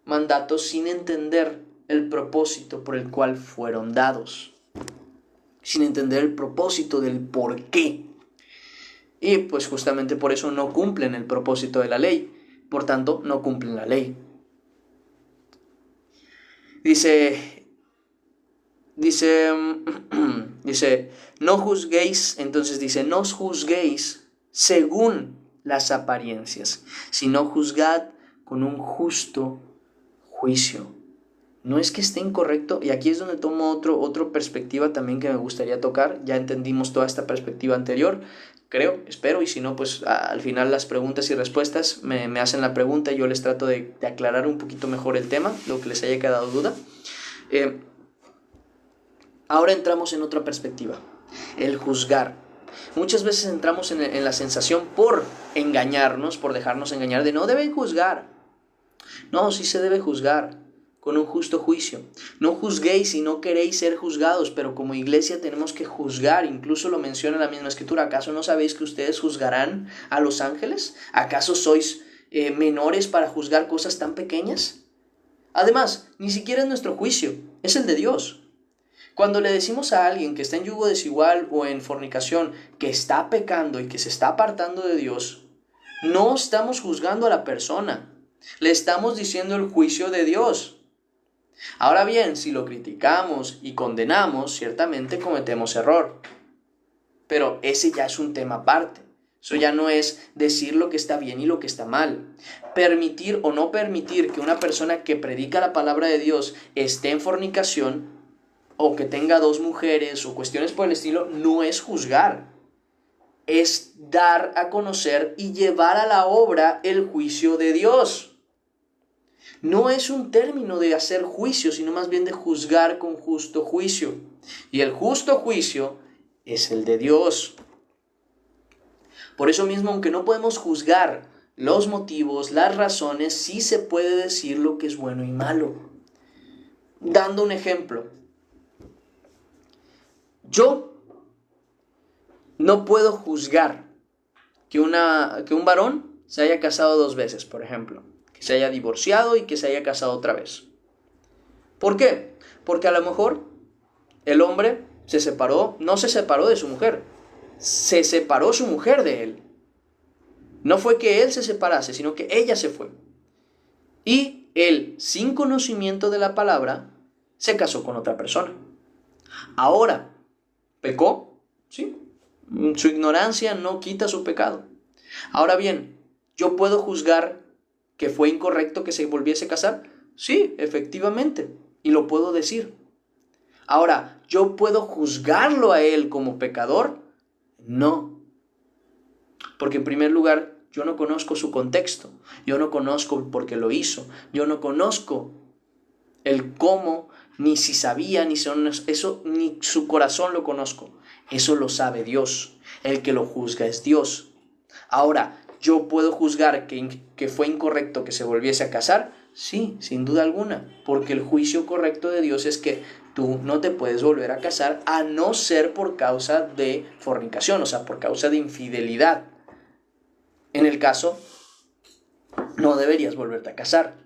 mandatos sin entender el propósito por el cual fueron dados, sin entender el propósito del por qué. Y pues justamente por eso no cumplen el propósito de la ley, por tanto no cumplen la ley. Dice, no juzguéis, entonces dice, no os juzguéis según las apariencias, sino juzgad con un justo juicio. No es que esté incorrecto, y aquí es donde tomo otra perspectiva también que me gustaría tocar. Ya entendimos toda esta perspectiva anterior, creo, espero, y si no, pues al final las preguntas y respuestas me hacen la pregunta y yo les trato de aclarar un poquito mejor el tema, lo que les haya quedado duda. Ahora entramos en otra perspectiva, el juzgar. Muchas veces entramos en la sensación por engañarnos, por dejarnos engañar de no deben juzgar. No, sí se debe juzgar con un justo juicio. No juzguéis si no queréis ser juzgados, pero como iglesia tenemos que juzgar. Incluso lo menciona la misma escritura. ¿Acaso no sabéis que ustedes juzgarán a los ángeles? ¿Acaso sois menores para juzgar cosas tan pequeñas? Además, ni siquiera es nuestro juicio, es el de Dios. Cuando le decimos a alguien que está en yugo desigual o en fornicación, que está pecando y que se está apartando de Dios, no estamos juzgando a la persona, le estamos diciendo el juicio de Dios. Ahora bien, si lo criticamos y condenamos, ciertamente cometemos error. Pero ese ya es un tema aparte. Eso ya no es decir lo que está bien y lo que está mal. Permitir o no permitir que una persona que predica la palabra de Dios esté en fornicación, o que tenga 2 mujeres, o cuestiones por el estilo, no es juzgar. Es dar a conocer y llevar a la obra el juicio de Dios. No es un término de hacer juicio, sino más bien de juzgar con justo juicio. Y el justo juicio es el de Dios. Por eso mismo, aunque no podemos juzgar los motivos, las razones, sí se puede decir lo que es bueno y malo. Dando un ejemplo. Yo no puedo juzgar que un varón se haya casado 2 veces, por ejemplo, que se haya divorciado y que se haya casado otra vez. ¿Por qué? Porque a lo mejor el hombre no se separó de su mujer, se separó su mujer de él. No fue que él se separase, sino que ella se fue. Y él, sin conocimiento de la palabra, se casó con otra persona. Ahora, ¿pecó? Sí. Su ignorancia no quita su pecado. Ahora bien, ¿yo puedo juzgar que fue incorrecto que se volviese a casar? Sí, efectivamente, y lo puedo decir. Ahora, ¿yo puedo juzgarlo a él como pecador? No. Porque en primer lugar, yo no conozco su contexto, yo no conozco por qué lo hizo, yo no conozco el cómo, ni si sabía, ni su corazón lo conozco. Eso lo sabe Dios. El que lo juzga es Dios. Ahora, ¿yo puedo juzgar que fue incorrecto que se volviese a casar? Sí, sin duda alguna, porque el juicio correcto de Dios es que tú no te puedes volver a casar a no ser por causa de fornicación, o sea, por causa de infidelidad. En el caso, no deberías volverte a casar.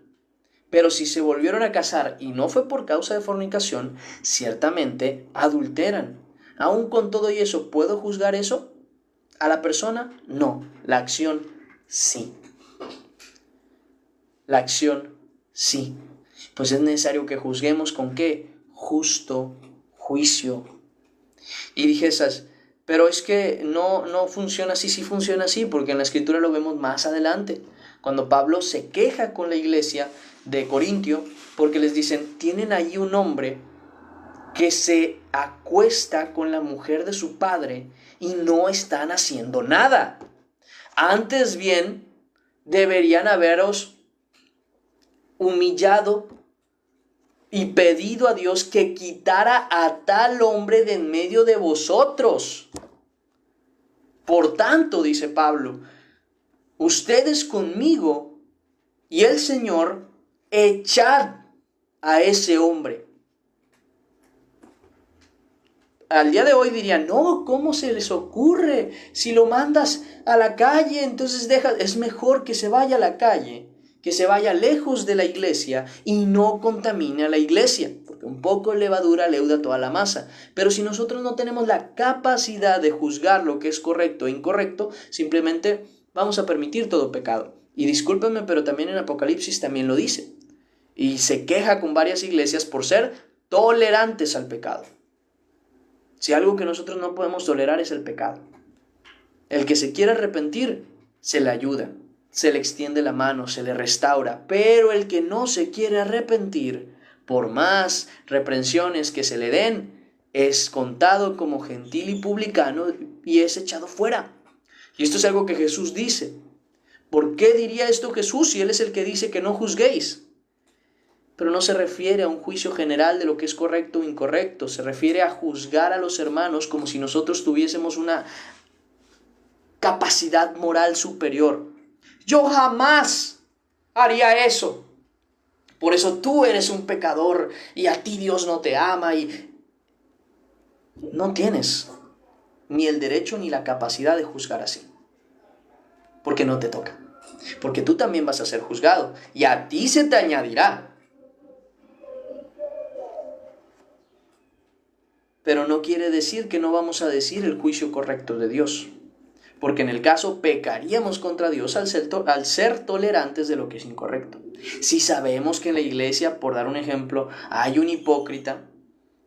Pero si se volvieron a casar y no fue por causa de fornicación, ciertamente adulteran. Aún con todo y eso, ¿puedo juzgar eso a la persona? No, la acción sí. La acción sí. Pues es necesario que juzguemos con qué? Justo juicio. Y dijésas, pero es que no funciona así, sí funciona así, porque en la Escritura lo vemos más adelante. Cuando Pablo se queja con la iglesia de Corintio, porque les dicen, tienen allí un hombre que se acuesta con la mujer de su padre y no están haciendo nada. Antes bien, deberían haberos humillado y pedido a Dios que quitara a tal hombre de en medio de vosotros. Por tanto, dice Pablo, ustedes conmigo y el Señor, echad a ese hombre. Al día de hoy dirían, no, ¿cómo se les ocurre? Si lo mandas a la calle, entonces es mejor que se vaya a la calle, que se vaya lejos de la iglesia y no contamine a la iglesia, porque un poco de levadura leuda toda la masa. Pero si nosotros no tenemos la capacidad de juzgar lo que es correcto e incorrecto, simplemente vamos a permitir todo pecado. Y discúlpenme, pero también en Apocalipsis también lo dice. Y se queja con varias iglesias por ser tolerantes al pecado. Si algo que nosotros no podemos tolerar es el pecado. El que se quiera arrepentir, se le ayuda, se le extiende la mano, se le restaura. Pero el que no se quiere arrepentir, por más reprensiones que se le den, es contado como gentil y publicano y es echado fuera. Y esto es algo que Jesús dice. ¿Por qué diría esto Jesús si Él es el que dice que no juzguéis? Pero no se refiere a un juicio general de lo que es correcto o incorrecto. Se refiere a juzgar a los hermanos como si nosotros tuviésemos una capacidad moral superior. Yo jamás haría eso. Por eso tú eres un pecador y a ti Dios no te ama y no tienes ni el derecho ni la capacidad de juzgar así. Porque no te toca. Porque tú también vas a ser juzgado y a ti se te añadirá. Pero no quiere decir que no vamos a decir el juicio correcto de Dios. Porque en el caso pecaríamos contra Dios al ser tolerantes de lo que es incorrecto. Si sabemos que en la iglesia, por dar un ejemplo, hay un hipócrita,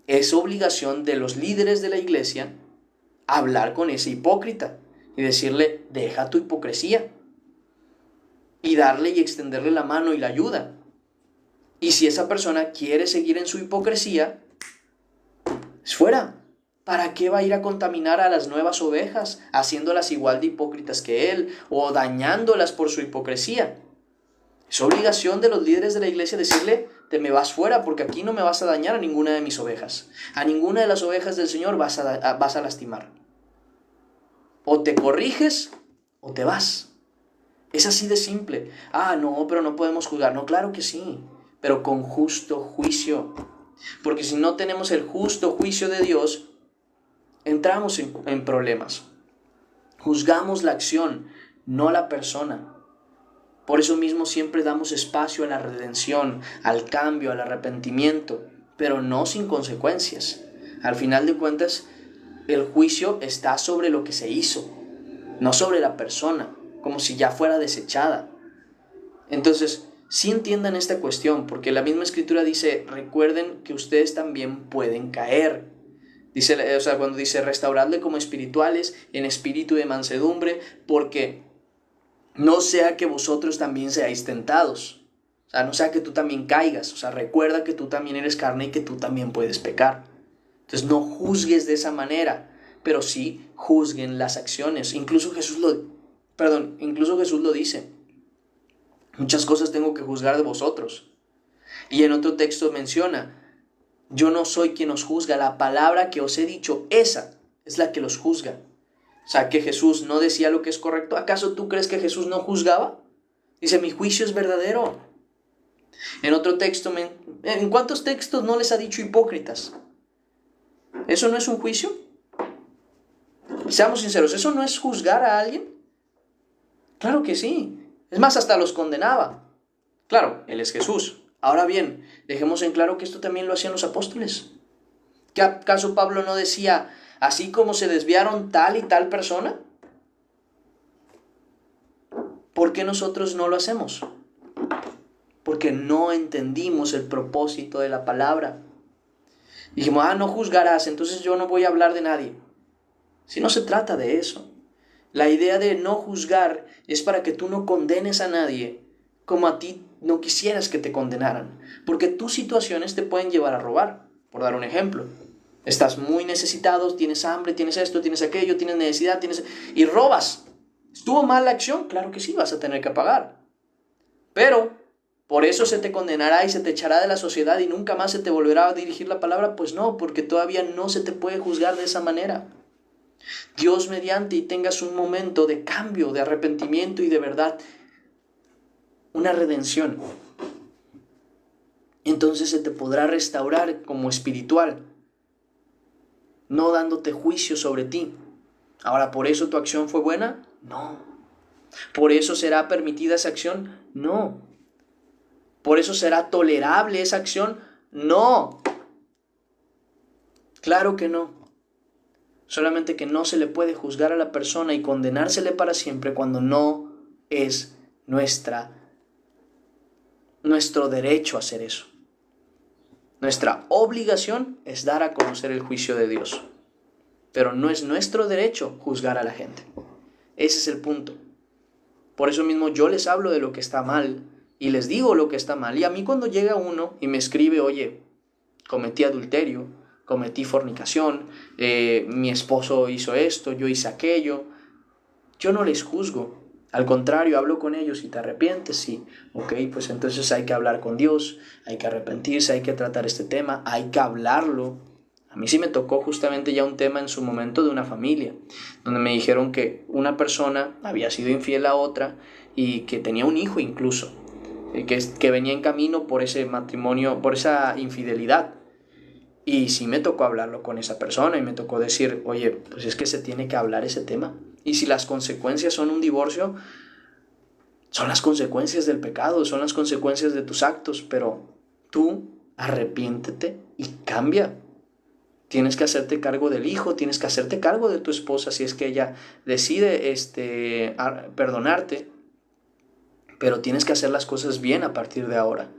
es obligación de los líderes de la iglesia hablar con ese hipócrita y decirle, deja tu hipocresía. Y darle y extenderle la mano y la ayuda. Y si esa persona quiere seguir en su hipocresía, es fuera. ¿Para qué va a ir a contaminar a las nuevas ovejas, haciéndolas igual de hipócritas que él, o dañándolas por su hipocresía? Es obligación de los líderes de la iglesia decirle, te me vas fuera, porque aquí no me vas a dañar a ninguna de mis ovejas. A ninguna de las ovejas del Señor vas a lastimar. O te corriges, o te vas. Es así de simple. No, pero no podemos juzgar. No, claro que sí, pero con justo juicio. Porque si no tenemos el justo juicio de Dios, entramos en problemas. Juzgamos la acción, no la persona. Por eso mismo siempre damos espacio a la redención, al cambio, al arrepentimiento, pero no sin consecuencias. Al final de cuentas, el juicio está sobre lo que se hizo, no sobre la persona, como si ya fuera desechada. Entonces, sí entiendan esta cuestión, porque la misma Escritura dice, recuerden que ustedes también pueden caer. Dice, cuando dice, restauradle como espirituales, en espíritu de mansedumbre, porque no sea que vosotros también seáis tentados. O sea, no sea que tú también caigas. O sea, recuerda que tú también eres carne y que tú también puedes pecar. Entonces, no juzgues de esa manera, pero sí juzguen las acciones. Incluso Jesús lo dice. Muchas cosas tengo que juzgar de vosotros. Y en otro texto menciona, yo no soy quien os juzga, la palabra que os he dicho, esa es la que los juzga. O sea, que Jesús no decía lo que es correcto. ¿Acaso tú crees que Jesús no juzgaba? Dice, mi juicio es verdadero. En otro texto, ¿en cuántos textos no les ha dicho hipócritas? ¿Eso no es un juicio? Seamos sinceros, ¿eso no es juzgar a alguien? Claro que sí. Es más, hasta los condenaba. Claro, Él es Jesús. Ahora bien, dejemos en claro que esto también lo hacían los apóstoles. ¿Qué acaso Pablo no decía, así como se desviaron tal y tal persona? ¿Por qué nosotros no lo hacemos? Porque no entendimos el propósito de la palabra. Dijimos, no juzgarás, entonces yo no voy a hablar de nadie. Si no se trata de eso. La idea de no juzgar es para que tú no condenes a nadie como a ti no quisieras que te condenaran. Porque tus situaciones te pueden llevar a robar. Por dar un ejemplo. Estás muy necesitado, tienes hambre, tienes esto, tienes aquello, tienes necesidad, y robas. ¿Estuvo mal la acción? Claro que sí, vas a tener que pagar. Pero, ¿por eso se te condenará y se te echará de la sociedad y nunca más se te volverá a dirigir la palabra? Pues no, porque todavía no se te puede juzgar de esa manera. Dios mediante y tengas un momento de cambio, de arrepentimiento y de verdad, una redención. Entonces se te podrá restaurar como espiritual, no dándote juicio sobre ti. Ahora, ¿por eso tu acción fue buena? No. ¿Por eso será permitida esa acción? No. ¿Por eso será tolerable esa acción? No. Claro que no. Solamente que no se le puede juzgar a la persona y condenársele para siempre cuando no es nuestro derecho hacer eso. Nuestra obligación es dar a conocer el juicio de Dios. Pero no es nuestro derecho juzgar a la gente. Ese es el punto. Por eso mismo yo les hablo de lo que está mal y les digo lo que está mal. Y a mí cuando llega uno y me escribe, oye, cometí adulterio, cometí fornicación, mi esposo hizo esto, yo hice aquello, yo no les juzgo. Al contrario, hablo con ellos y te arrepientes, sí. Ok, pues entonces hay que hablar con Dios, hay que arrepentirse, hay que tratar este tema, hay que hablarlo. A mí sí me tocó justamente ya un tema en su momento de una familia, donde me dijeron que una persona había sido infiel a otra y que tenía un hijo incluso, que venía en camino por ese matrimonio, por esa infidelidad. Y sí me tocó hablarlo con esa persona y me tocó decir, oye, pues es que se tiene que hablar ese tema. Y si las consecuencias son un divorcio, son las consecuencias del pecado, son las consecuencias de tus actos, pero tú arrepiéntete y cambia. Tienes que hacerte cargo del hijo, tienes que hacerte cargo de tu esposa si es que ella decide perdonarte, pero tienes que hacer las cosas bien a partir de ahora.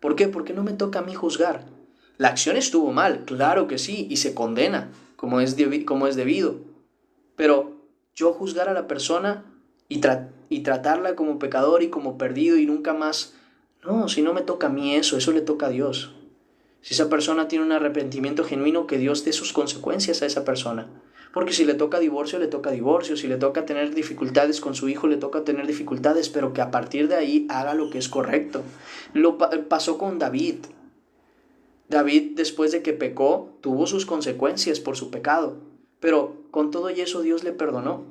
¿Por qué? Porque no me toca a mí juzgar. La acción estuvo mal, claro que sí, y se condena, como es debido. Pero yo juzgar a la persona y tratarla como pecador y como perdido y nunca más, no, si no me toca a mí eso le toca a Dios. Si esa persona tiene un arrepentimiento genuino, que Dios dé sus consecuencias a esa persona. Porque si le toca divorcio, le toca divorcio. Si le toca tener dificultades con su hijo, le toca tener dificultades, pero que a partir de ahí haga lo que es correcto. Pasó con David. David, después de que pecó, tuvo sus consecuencias por su pecado. Pero con todo y eso Dios le perdonó.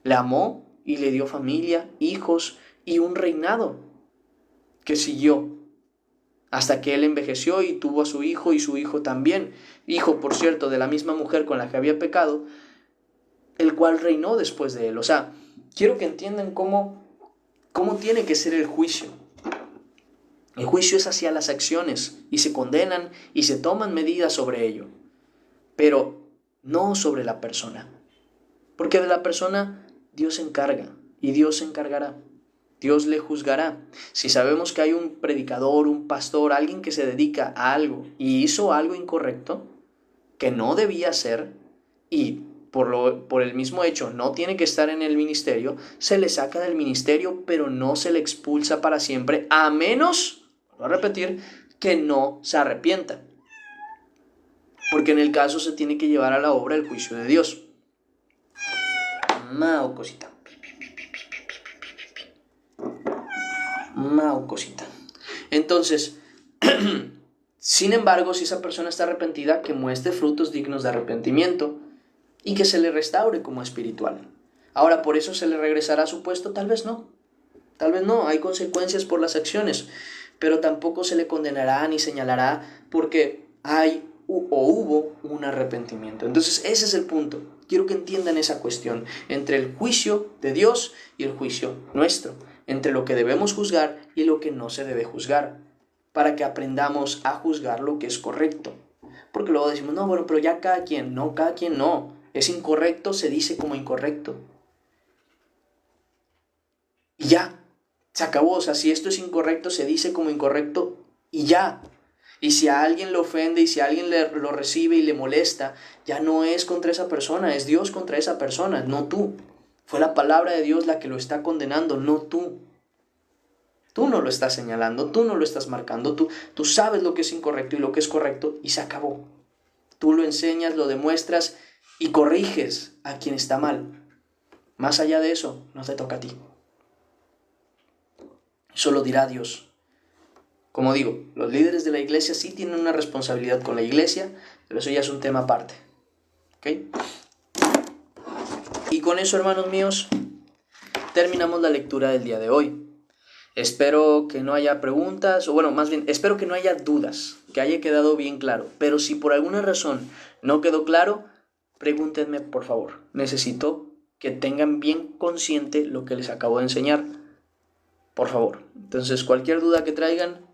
Le amó y le dio familia, hijos y un reinado que siguió hasta que él envejeció y tuvo a su hijo y su hijo también. Hijo, por cierto, de la misma mujer con la que había pecado, el cual reinó después de él. O sea, quiero que entiendan cómo tiene que ser el juicio. El juicio es hacia las acciones y se condenan y se toman medidas sobre ello, pero no sobre la persona. Porque de la persona Dios se encarga y Dios se encargará. Dios le juzgará. Si sabemos que hay un predicador, un pastor, alguien que se dedica a algo y hizo algo incorrecto, que no debía hacer, y por el mismo hecho no tiene que estar en el ministerio, se le saca del ministerio, pero no se le expulsa para siempre, a menos, voy a repetir, que no se arrepienta. Porque en el caso se tiene que llevar a la obra el juicio de Dios. Mao cosita. Mao cosita. Entonces, sin embargo, si esa persona está arrepentida, que muestre frutos dignos de arrepentimiento y que se le restaure como espiritual. Ahora, ¿por eso se le regresará a su puesto? Tal vez no. Tal vez no. Hay consecuencias por las acciones, pero tampoco se le condenará ni señalará porque hay o hubo un arrepentimiento. Entonces, ese es el punto. Quiero que entiendan esa cuestión entre el juicio de Dios y el juicio nuestro, entre lo que debemos juzgar y lo que no se debe juzgar, para que aprendamos a juzgar lo que es correcto. Porque luego decimos, no, bueno, pero ya cada quien no. Es incorrecto, se dice como incorrecto. Y ya, se acabó. O sea, si esto es incorrecto, se dice como incorrecto y ya. Y si a alguien le ofende y si a alguien lo recibe y le molesta, ya no es contra esa persona, es Dios contra esa persona, no tú. Fue la palabra de Dios la que lo está condenando, no tú. Tú no lo estás señalando, tú no lo estás marcando, tú sabes lo que es incorrecto y lo que es correcto y se acabó. Tú lo enseñas, lo demuestras y corriges a quien está mal. Más allá de eso, no te toca a ti. Eso lo dirá Dios. Como digo, los líderes de la iglesia sí tienen una responsabilidad con la iglesia, pero eso ya es un tema aparte. ¿Ok? Y con eso, hermanos míos, terminamos la lectura del día de hoy. Espero que no haya preguntas, o bueno, más bien, espero que no haya dudas, que haya quedado bien claro. Pero si por alguna razón no quedó claro, pregúntenme, por favor. Necesito que tengan bien consciente lo que les acabo de enseñar. Por favor. Entonces, cualquier duda que traigan,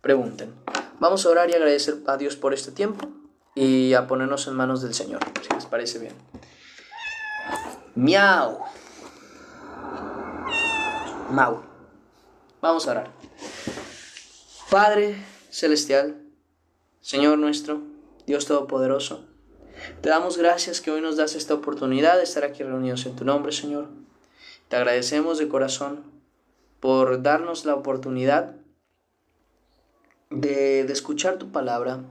pregunten. Vamos a orar y agradecer a Dios por este tiempo y a ponernos en manos del Señor, si les parece bien. Miau. Mau. Vamos a orar. Padre Celestial, Señor nuestro, Dios Todopoderoso, te damos gracias que hoy nos das esta oportunidad de estar aquí reunidos en tu nombre, Señor. Te agradecemos de corazón por darnos la oportunidad de escuchar tu palabra,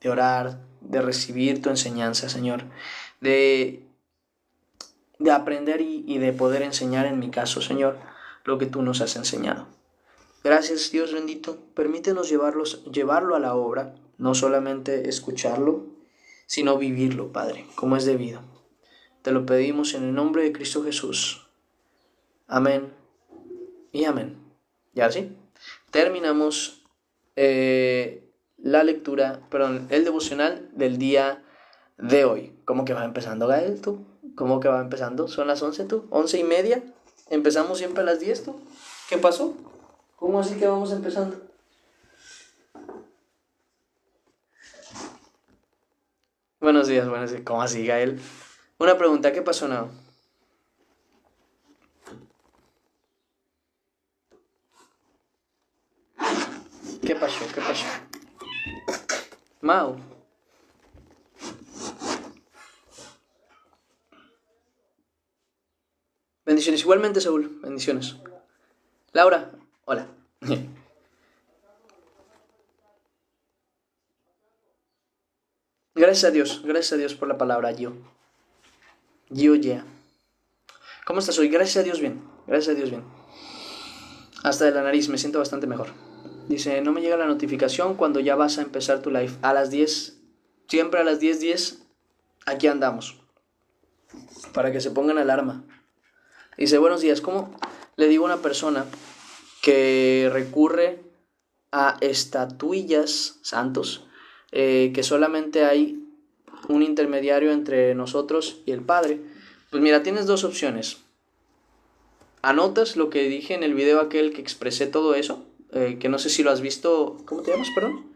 de orar, de recibir tu enseñanza, Señor, de aprender y de poder enseñar, en mi caso, Señor, lo que tú nos has enseñado. Gracias, Dios bendito. Permítenos llevarlo a la obra, no solamente escucharlo, sino vivirlo, Padre, como es debido. Te lo pedimos en el nombre de Cristo Jesús. Amén y amén. Y así terminamos la lectura, el devocional del día de hoy. ¿Cómo que va empezando, Gael, tú? ¿Cómo que va empezando? ¿Son las 11 tú? ¿11:30? ¿Empezamos siempre a las 10 tú? ¿Qué pasó? ¿Cómo así que vamos empezando? Buenos días. ¿Cómo así, Gael? Una pregunta, ¿qué pasó, Nao? ¿Qué pasó? Mau. Bendiciones. Igualmente, Saúl. Bendiciones. Laura. Hola. Gracias a Dios por la palabra, Gio. Yeah. ¿Cómo estás hoy? Gracias a Dios bien. Hasta de la nariz, me siento bastante mejor. Dice, no me llega la notificación cuando ya vas a empezar tu live. A las 10, siempre a las 10:10, aquí andamos. Para que se pongan alarma. Dice, buenos días, ¿cómo le digo a una persona que recurre a estatuillas santos, que solamente hay un intermediario entre nosotros y el Padre? Pues mira, tienes dos opciones. ¿Anotas lo que dije en el video aquel que expresé todo eso? Que no sé si lo has visto. ¿Cómo te llamas, perdón?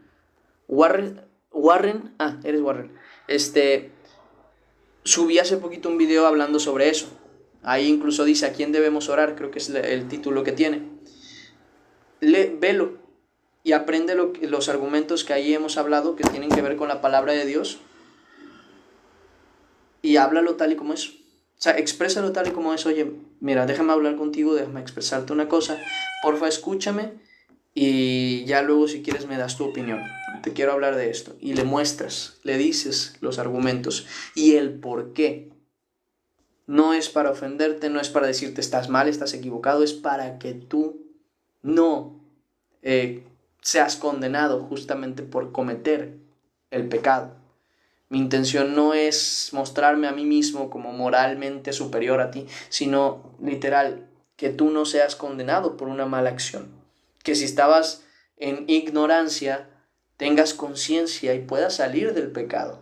Warren. Ah, eres Warren. Subí hace poquito un video hablando sobre eso. Ahí incluso dice a quién debemos orar, creo que es el título que tiene. Velo y aprende los argumentos que ahí hemos hablado que tienen que ver con la palabra de Dios y háblalo tal y como es. O sea, exprésalo tal y como es. Oye, mira, déjame hablar contigo, déjame expresarte una cosa. Porfa, escúchame y ya luego si quieres me das tu opinión. Te quiero hablar de esto. Y le muestras, le dices los argumentos y el por qué. No es para ofenderte, no es para decirte estás mal, estás equivocado, es para que tú no seas condenado justamente por cometer el pecado. Mi intención no es mostrarme a mí mismo como moralmente superior a ti, sino literal, que tú no seas condenado por una mala acción. Que si estabas en ignorancia, tengas conciencia y puedas salir del pecado.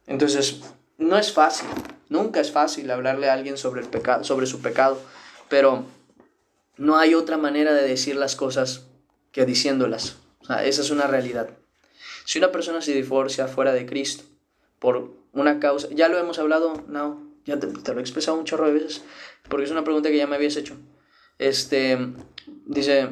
Entonces, no es fácil, nunca es fácil hablarle a alguien sobre el pecado, sobre su pecado, pero no hay otra manera de decir las cosas que diciéndolas. O sea, esa es una realidad. Si una persona se divorcia fuera de Cristo por una causa, ya lo hemos hablado, no, ya te lo he expresado un chorro de veces, porque es una pregunta que ya me habías hecho. Dice,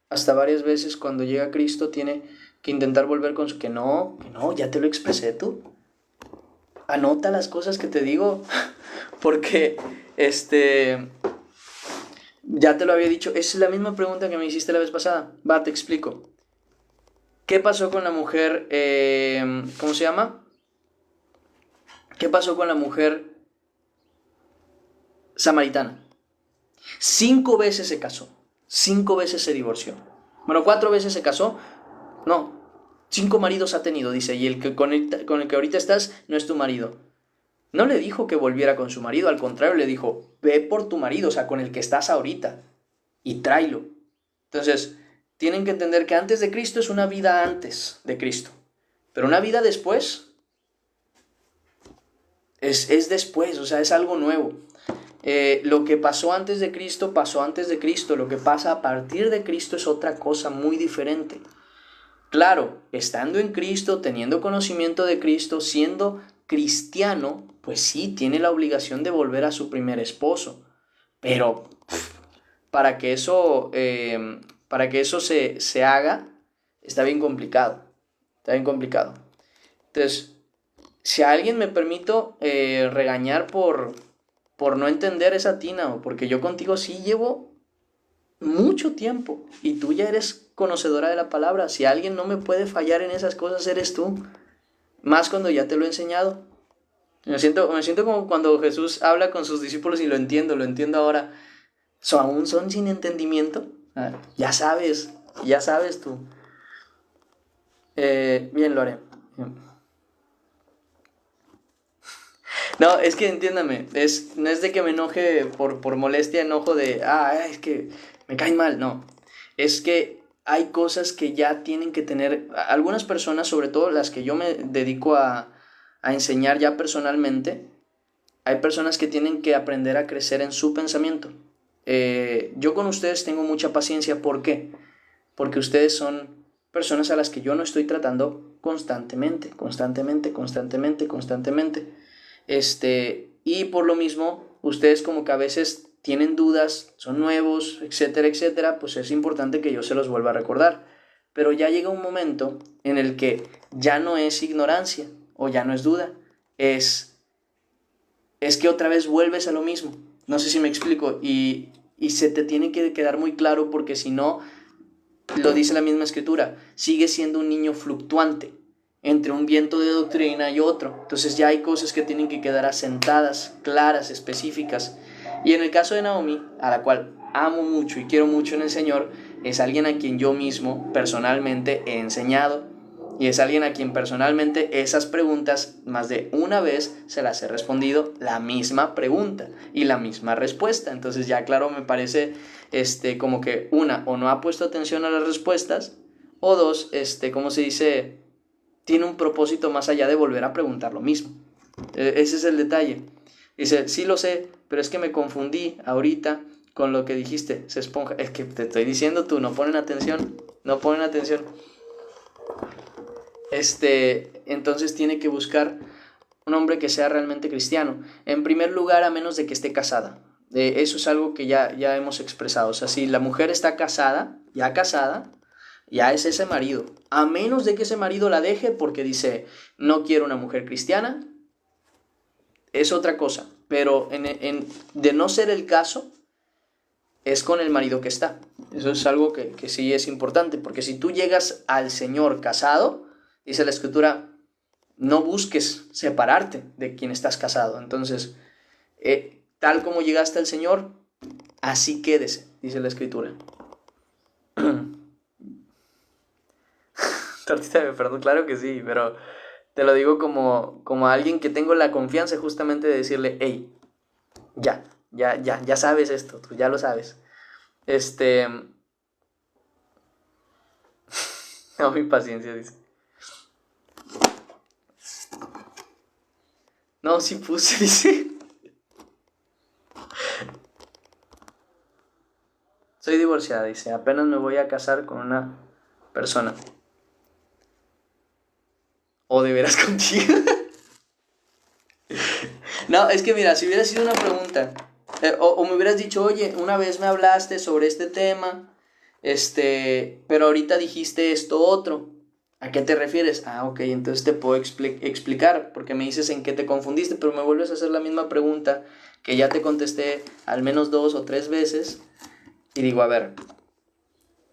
hasta varias veces cuando llega a Cristo tiene que intentar volver con su... Que no, ya te lo expresé tú. Anota las cosas que te digo, porque ya te lo había dicho. Es la misma pregunta que me hiciste la vez pasada. Va, te explico. ¿Qué pasó con la mujer? ¿Cómo se llama? ¿Qué pasó con la mujer samaritana? 5 veces se casó. 5 veces se divorció. Bueno, 4 veces se casó. No, 5 maridos ha tenido, dice. Y el que con el que ahorita estás no es tu marido. No le dijo que volviera con su marido. Al contrario, le dijo, ve por tu marido, o sea, con el que estás ahorita. Y tráelo. Entonces, tienen que entender que antes de Cristo es una vida antes de Cristo. Pero una vida después es después, o sea, es algo nuevo. Lo que pasó antes de Cristo, pasó antes de Cristo. Lo que pasa a partir de Cristo es otra cosa muy diferente. Claro, estando en Cristo, teniendo conocimiento de Cristo, siendo cristiano, pues sí, tiene la obligación de volver a su primer esposo. Pero para que eso se haga, está bien complicado. Está bien complicado. Entonces, si a alguien me permito regañar por no entender esa tina, o porque yo contigo sí llevo mucho tiempo y tú ya eres conocedora de la palabra. Si alguien no me puede fallar en esas cosas, eres tú. Más cuando ya te lo he enseñado. Me siento como cuando Jesús habla con sus discípulos y lo entiendo ahora. ¿Aún son sin entendimiento? Ya sabes tú. Bien, Lore. No, es que entiéndame, no es de que me enoje por molestia, enojo de, es que me caen mal, no. Es que hay cosas que ya tienen que tener, algunas personas, sobre todo las que yo me dedico a enseñar ya personalmente, hay personas que tienen que aprender a crecer en su pensamiento. Yo con ustedes tengo mucha paciencia, ¿por qué? Porque ustedes son personas a las que yo no estoy tratando constantemente. Y por lo mismo, ustedes como que a veces tienen dudas, son nuevos, etcétera, etcétera, pues es importante que yo se los vuelva a recordar. Pero ya llega un momento en el que ya no es ignorancia o ya no es duda, es que otra vez vuelves a lo mismo. No sé si me explico, y se te tiene que quedar muy claro, porque si no, lo dice la misma escritura, sigue siendo un niño fluctuante entre un viento de doctrina y otro. Entonces ya hay cosas que tienen que quedar asentadas, claras, específicas. Y en el caso de Naomi, a la cual amo mucho y quiero mucho en el Señor, es alguien a quien yo mismo personalmente he enseñado, y es alguien a quien personalmente esas preguntas más de una vez se las he respondido la misma pregunta y la misma respuesta. Entonces ya claro, me parece como que una, o no ha puesto atención a las respuestas, o dos, ¿cómo se dice? Tiene un propósito más allá de volver a preguntar lo mismo. Ese es el detalle. Dice, sí lo sé, pero es que me confundí ahorita con lo que dijiste, se esponja. Es que te estoy diciendo tú, no ponen atención, no ponen atención. Entonces tiene que buscar un hombre que sea realmente cristiano. En primer lugar, a menos de que esté casada. Eso es algo que ya hemos expresado. O sea, si la mujer está casada, ya es ese marido. A menos de que ese marido la deje porque dice, no quiero una mujer cristiana, es otra cosa. Pero de no ser el caso, es con el marido que está. Eso es algo que sí es importante, porque si tú llegas al Señor casado, dice la Escritura, no busques separarte de quien estás casado. Entonces, tal como llegaste al Señor, así quédese, dice la Escritura. Tortita de perdón, claro que sí, pero te lo digo como alguien que tengo la confianza justamente de decirle, hey, ya sabes esto, tú ya lo sabes. No, mi paciencia, dice. No, sí puse, dice. Soy divorciada, dice. Apenas me voy a casar con una persona. ¿O de veras contigo? No, es que mira, si hubiera sido una pregunta, o me hubieras dicho, oye, una vez me hablaste sobre este tema, pero ahorita dijiste esto otro. ¿A qué te refieres? Ah, ok, entonces te puedo explicar, porque me dices en qué te confundiste, pero me vuelves a hacer la misma pregunta que ya te contesté al menos 2 o 3 veces, y digo, a ver,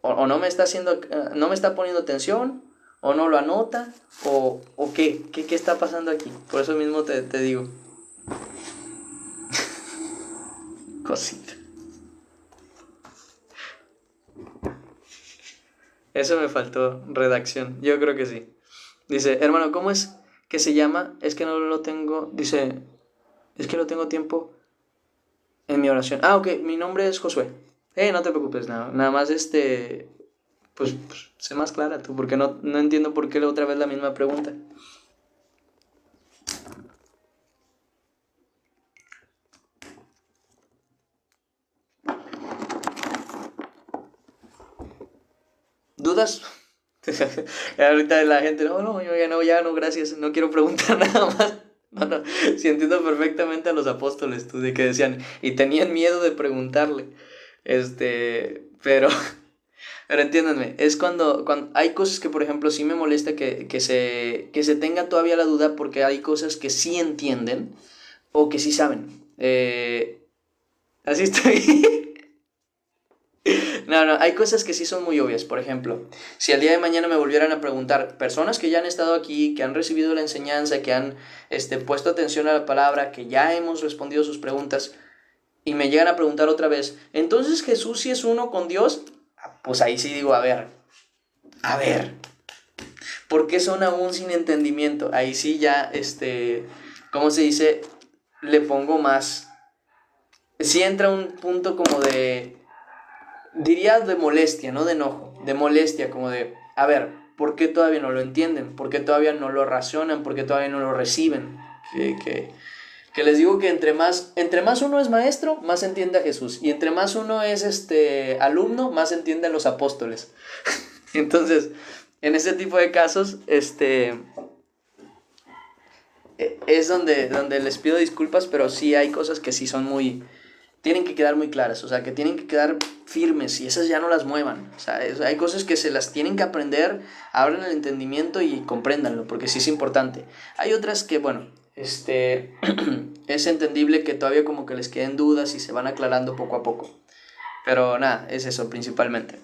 o no me está haciendo, no me está poniendo atención, o no lo anota, o qué está pasando aquí. Por eso mismo te digo. Cosita. Eso me faltó, redacción. Yo creo que sí. Dice, hermano, ¿cómo es que se llama? Es que no lo tengo. Dice, es que no tengo tiempo en mi oración. Ah, ok, mi nombre es Josué. No te preocupes, nada más pues sé más clara tú, porque no entiendo por qué otra vez la misma pregunta. ¿Dudas? Ahorita la gente, no, yo ya no, gracias, no quiero preguntar nada más. No, sí entiendo perfectamente a los apóstoles, tú, de que decían, y tenían miedo de preguntarle, pero, pero entiéndanme, es cuando hay cosas que, por ejemplo, sí me molesta que se tenga todavía la duda, porque hay cosas que sí entienden, o que sí saben, así estoy. No, hay cosas que sí son muy obvias. Por ejemplo, si al día de mañana me volvieran a preguntar, personas que ya han estado aquí, que han recibido la enseñanza, que han puesto atención a la palabra, que ya hemos respondido sus preguntas, y me llegan a preguntar otra vez, ¿entonces Jesús sí es uno con Dios? Pues ahí sí digo, a ver, ¿por qué son aún sin entendimiento? Ahí sí ya, ¿cómo se dice? Le pongo más. Sí entra un punto como diría de molestia, no de enojo, de molestia, como de, a ver, ¿por qué todavía no lo entienden? ¿Por qué todavía no lo razonan? ¿Por qué todavía no lo reciben? Que les digo que entre más uno es maestro, más entiende a Jesús. Y entre más uno es alumno, más entiende a los apóstoles. Entonces, en ese tipo de casos, es donde les pido disculpas, pero sí hay cosas que sí son tienen que quedar muy claras, o sea, que tienen que quedar firmes y esas ya no las muevan. O sea, hay cosas que se las tienen que aprender, abran el entendimiento y compréndanlo, porque sí es importante. Hay otras que, bueno, es entendible que todavía como que les queden dudas y se van aclarando poco a poco. Pero nada, es eso principalmente.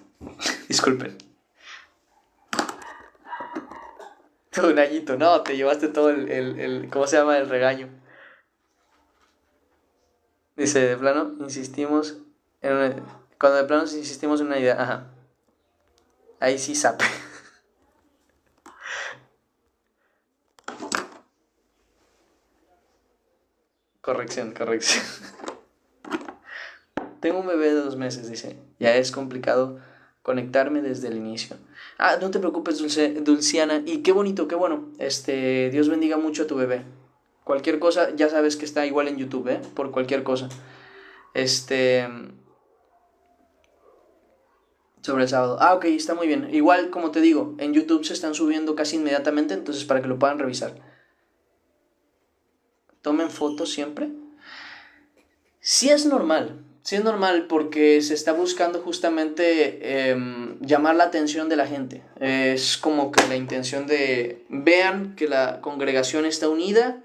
Disculpen. Un añito, no, te llevaste todo ¿cómo se llama? El regaño. Dice, de plano, insistimos cuando de plano insistimos en una idea, ajá. Ahí sí sabe. Corrección. Tengo un bebé de 2 meses, dice. Ya es complicado conectarme desde el inicio. Ah, no te preocupes, Dulciana. Y qué bonito, qué bueno. Dios bendiga mucho a tu bebé. Cualquier cosa, ya sabes que está igual en YouTube, por cualquier cosa. Sobre el sábado. Ah, ok, está muy bien. Igual, como te digo, en YouTube se están subiendo casi inmediatamente, entonces para que lo puedan revisar. Tomen fotos siempre. Sí es normal porque se está buscando justamente llamar la atención de la gente. Es como que la intención de vean que la congregación está unida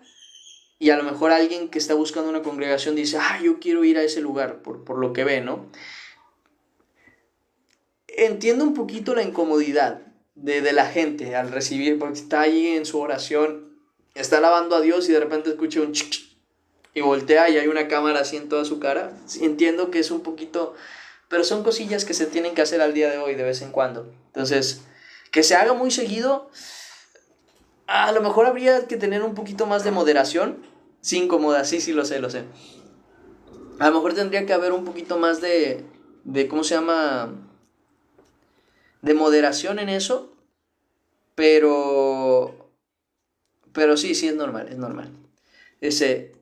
y a lo mejor alguien que está buscando una congregación dice, ah, yo quiero ir a ese lugar por lo que ve, ¿no? Entiendo un poquito la incomodidad de la gente al recibir, porque está ahí en su oración, está alabando a Dios y de repente escucha un chic, chic, y voltea y hay una cámara así en toda su cara. Sí, entiendo que es un poquito, pero son cosillas que se tienen que hacer al día de hoy de vez en cuando. Entonces, que se haga muy seguido, a lo mejor habría que tener un poquito más de moderación. Sí, incómoda, sí, sí, lo sé, lo sé. A lo mejor tendría que haber un poquito más ¿cómo se llama? De moderación en eso, pero, pero sí, sí es normal, es normal. Ese,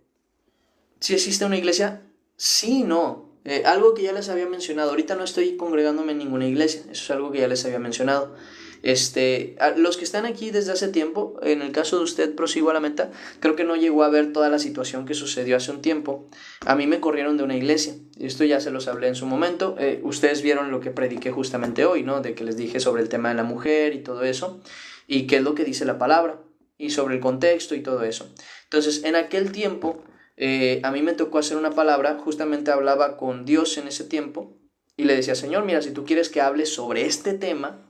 ¿sí existe una iglesia? Sí, no. Algo que ya les había mencionado. Ahorita no estoy congregándome en ninguna iglesia. Eso es algo que ya les había mencionado. Los que están aquí desde hace tiempo, en el caso de usted, prosigo a la meta, creo que no llegó a ver toda la situación que sucedió hace un tiempo. A mí me corrieron de una iglesia. Esto ya se los hablé en su momento. Ustedes vieron lo que prediqué justamente hoy, ¿no? De que les dije sobre el tema de la mujer y todo eso. Y qué es lo que dice la palabra. Y sobre el contexto y todo eso. Entonces, en aquel tiempo a mí me tocó hacer una palabra, justamente hablaba con Dios en ese tiempo y le decía, Señor, mira, si tú quieres que hable sobre este tema,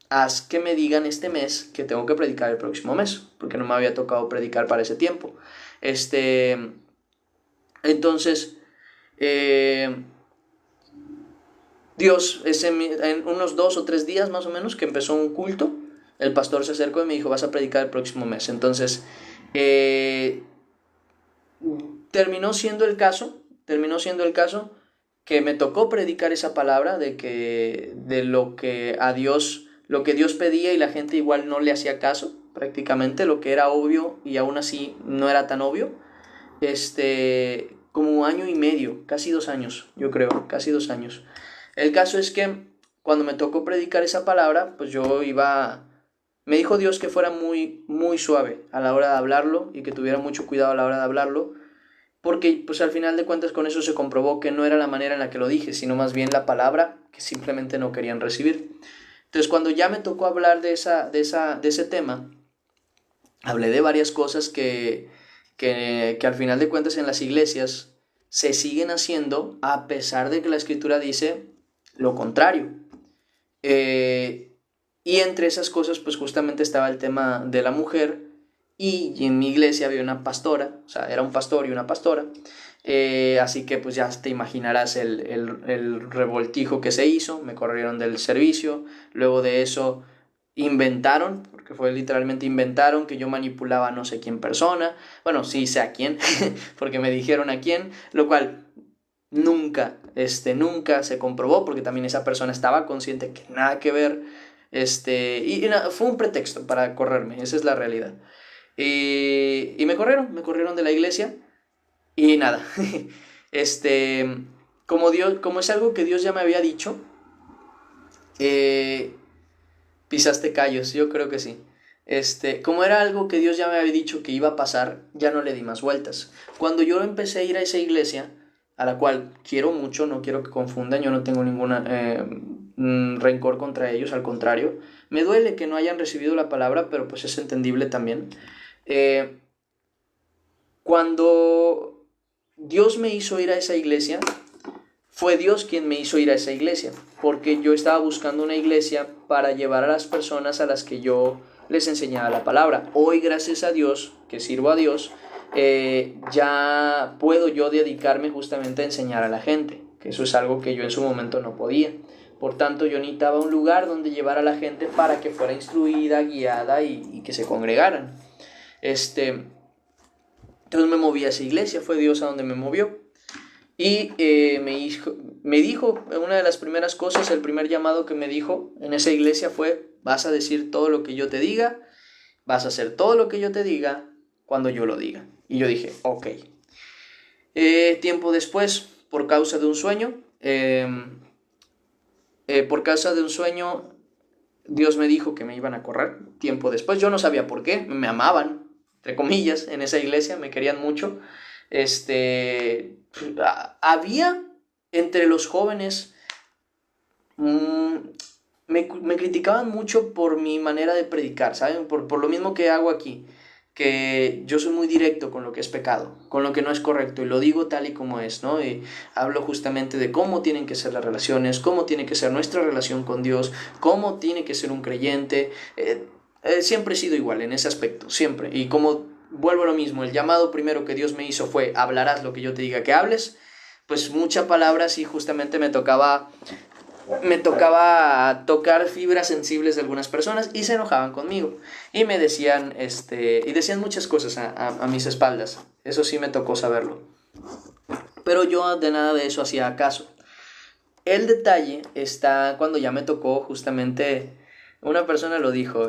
haz que me digan este mes que tengo que predicar el próximo mes, porque no me había tocado predicar para ese tiempo. Entonces, eh, Dios, en unos 2 o 3 días más o menos que empezó un culto, el pastor se acercó y me dijo, vas a predicar el próximo mes. Entonces, eh, terminó siendo el caso que me tocó predicar esa palabra de lo que Dios pedía y la gente igual no le hacía caso, prácticamente, lo que era obvio y aún así no era tan obvio. Como 1 año y medio, casi 2 años, yo creo, casi 2 años. El caso es que cuando me tocó predicar esa palabra, pues me dijo Dios que fuera muy, muy suave a la hora de hablarlo y que tuviera mucho cuidado a la hora de hablarlo porque pues al final de cuentas con eso se comprobó que no era la manera en la que lo dije, sino más bien la palabra que simplemente no querían recibir. Entonces cuando ya me tocó hablar de ese tema, hablé de varias cosas que al final de cuentas en las iglesias se siguen haciendo a pesar de que la escritura dice lo contrario. Y entre esas cosas pues justamente estaba el tema de la mujer y en mi iglesia había una pastora, o sea, era un pastor y una pastora, así que pues ya te imaginarás el revoltijo que se hizo, me corrieron del servicio, luego de eso inventaron, porque fue literalmente inventaron que yo manipulaba a no sé quién persona, bueno, sí sé a quién, porque me dijeron a quién, lo cual nunca se comprobó, porque también esa persona estaba consciente que nada que ver, fue un pretexto para correrme, esa es la realidad. Y me corrieron de la iglesia y nada, este, como es algo que Dios ya me había dicho, eh, pisaste callos, yo creo que sí. Como era algo que Dios ya me había dicho que iba a pasar, ya no le di más vueltas. Cuando yo empecé a ir a esa iglesia, a la cual quiero mucho, no quiero que confundan, yo no tengo ningún rencor contra ellos, al contrario, me duele que no hayan recibido la palabra, pero pues es entendible también. Eh, Cuando Dios me hizo ir a esa iglesia, fue Dios quien me hizo ir a esa iglesia, porque yo estaba buscando una iglesia para llevar a las personas a las que yo les enseñaba la palabra. Hoy, gracias a Dios, que sirvo a Dios, ya puedo yo dedicarme justamente a enseñar a la gente, que eso es algo que yo en su momento no podía. Por tanto, yo necesitaba un lugar donde llevar a la gente para que fuera instruida, guiada y que se congregaran. Entonces me moví a esa iglesia, fue Dios a donde me movió. Y me dijo, una de las primeras cosas, el primer llamado que me dijo en esa iglesia fue, vas a decir todo lo que yo te diga, vas a hacer todo lo que yo te diga cuando yo lo diga. Y yo dije, ok. Tiempo después, por causa de un sueño, Dios me dijo que me iban a correr. Tiempo después, yo no sabía por qué, me amaban, entre comillas, en esa iglesia, me querían mucho. Había entre los jóvenes, me criticaban mucho por mi manera de predicar, ¿saben? Por lo mismo que hago aquí, que yo soy muy directo con lo que es pecado, con lo que no es correcto, y lo digo tal y como es, ¿no? Y hablo justamente de cómo tienen que ser las relaciones, cómo tiene que ser nuestra relación con Dios, cómo tiene que ser un creyente. Siempre he sido igual en ese aspecto, siempre. Y como vuelvo a lo mismo, el llamado primero que Dios me hizo fue: hablarás lo que yo te diga que hables. Pues muchas palabras, y justamente me tocaba tocar fibras sensibles de algunas personas, y se enojaban conmigo y me decían, y decían muchas cosas a mis espaldas. Eso sí me tocó saberlo, pero yo de nada de eso hacía caso. El detalle está cuando ya me tocó justamente, una persona lo dijo,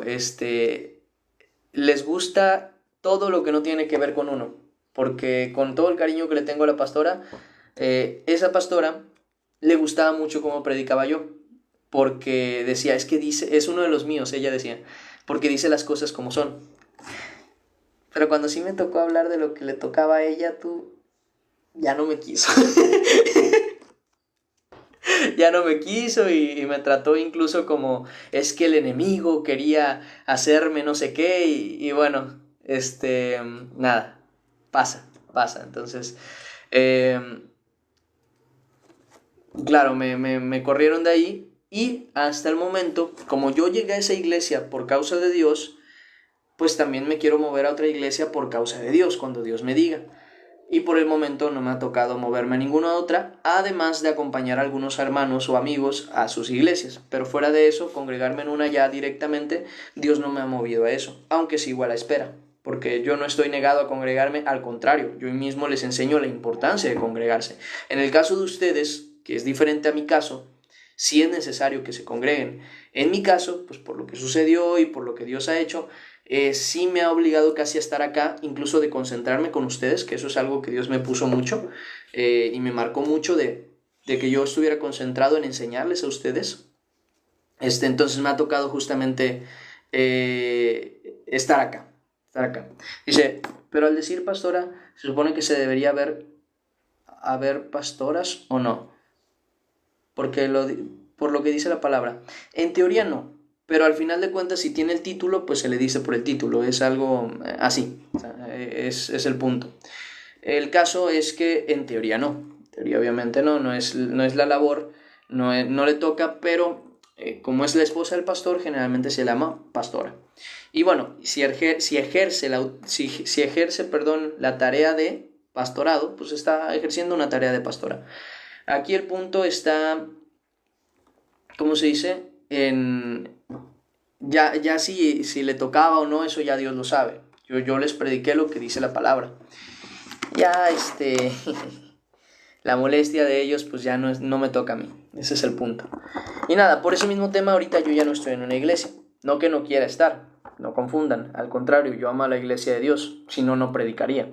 les gusta todo lo que no tiene que ver con uno, porque con todo el cariño que le tengo a la pastora, esa pastora le gustaba mucho cómo predicaba yo, porque decía, es que dice, es uno de los míos, ella decía, porque dice las cosas como son. Pero cuando sí me tocó hablar de lo que le tocaba a ella, tú ya no me quiso. Ya no me quiso, y me trató incluso como, es que el enemigo quería hacerme no sé qué, y bueno, nada, pasa. Entonces, eh, claro, me corrieron de ahí, y hasta el momento, como yo llegué a esa iglesia por causa de Dios, pues también me quiero mover a otra iglesia por causa de Dios, cuando Dios me diga. Y por el momento no me ha tocado moverme a ninguna otra, además de acompañar a algunos hermanos o amigos a sus iglesias. Pero fuera de eso, congregarme en una ya directamente, Dios no me ha movido a eso, aunque sigo a la espera, porque yo no estoy negado a congregarme, al contrario, yo mismo les enseño la importancia de congregarse. En el caso de ustedes, que es diferente a mi caso, sí es necesario que se congreguen. En mi caso, pues por lo que sucedió y por lo que Dios ha hecho, sí me ha obligado casi a estar acá, incluso de concentrarme con ustedes, que eso es algo que Dios me puso mucho, y me marcó mucho de que yo estuviera concentrado en enseñarles a ustedes. Entonces me ha tocado justamente estar acá. Dice, pero al decir pastora, ¿se supone que se debería haber pastoras o no? Porque por lo que dice la palabra. En teoría no, pero al final de cuentas, si tiene el título, pues se le dice por el título, es algo así, o sea, es el punto. El caso es que en teoría no, en teoría obviamente no es la labor, no le toca, pero como es la esposa del pastor, generalmente se le llama pastora. Y bueno, si ejerce, perdón, la tarea de pastorado, pues está ejerciendo una tarea de pastora. Aquí el punto está, ¿cómo se dice? Ya si le tocaba o no, eso ya Dios lo sabe. Yo les prediqué lo que dice la palabra. Ya, la molestia de ellos, pues ya no me toca a mí. Ese es el punto. Y nada, por ese mismo tema, ahorita yo ya no estoy en una iglesia. No que no quiera estar, no confundan. Al contrario, yo amo a la iglesia de Dios. Si no, no predicaría.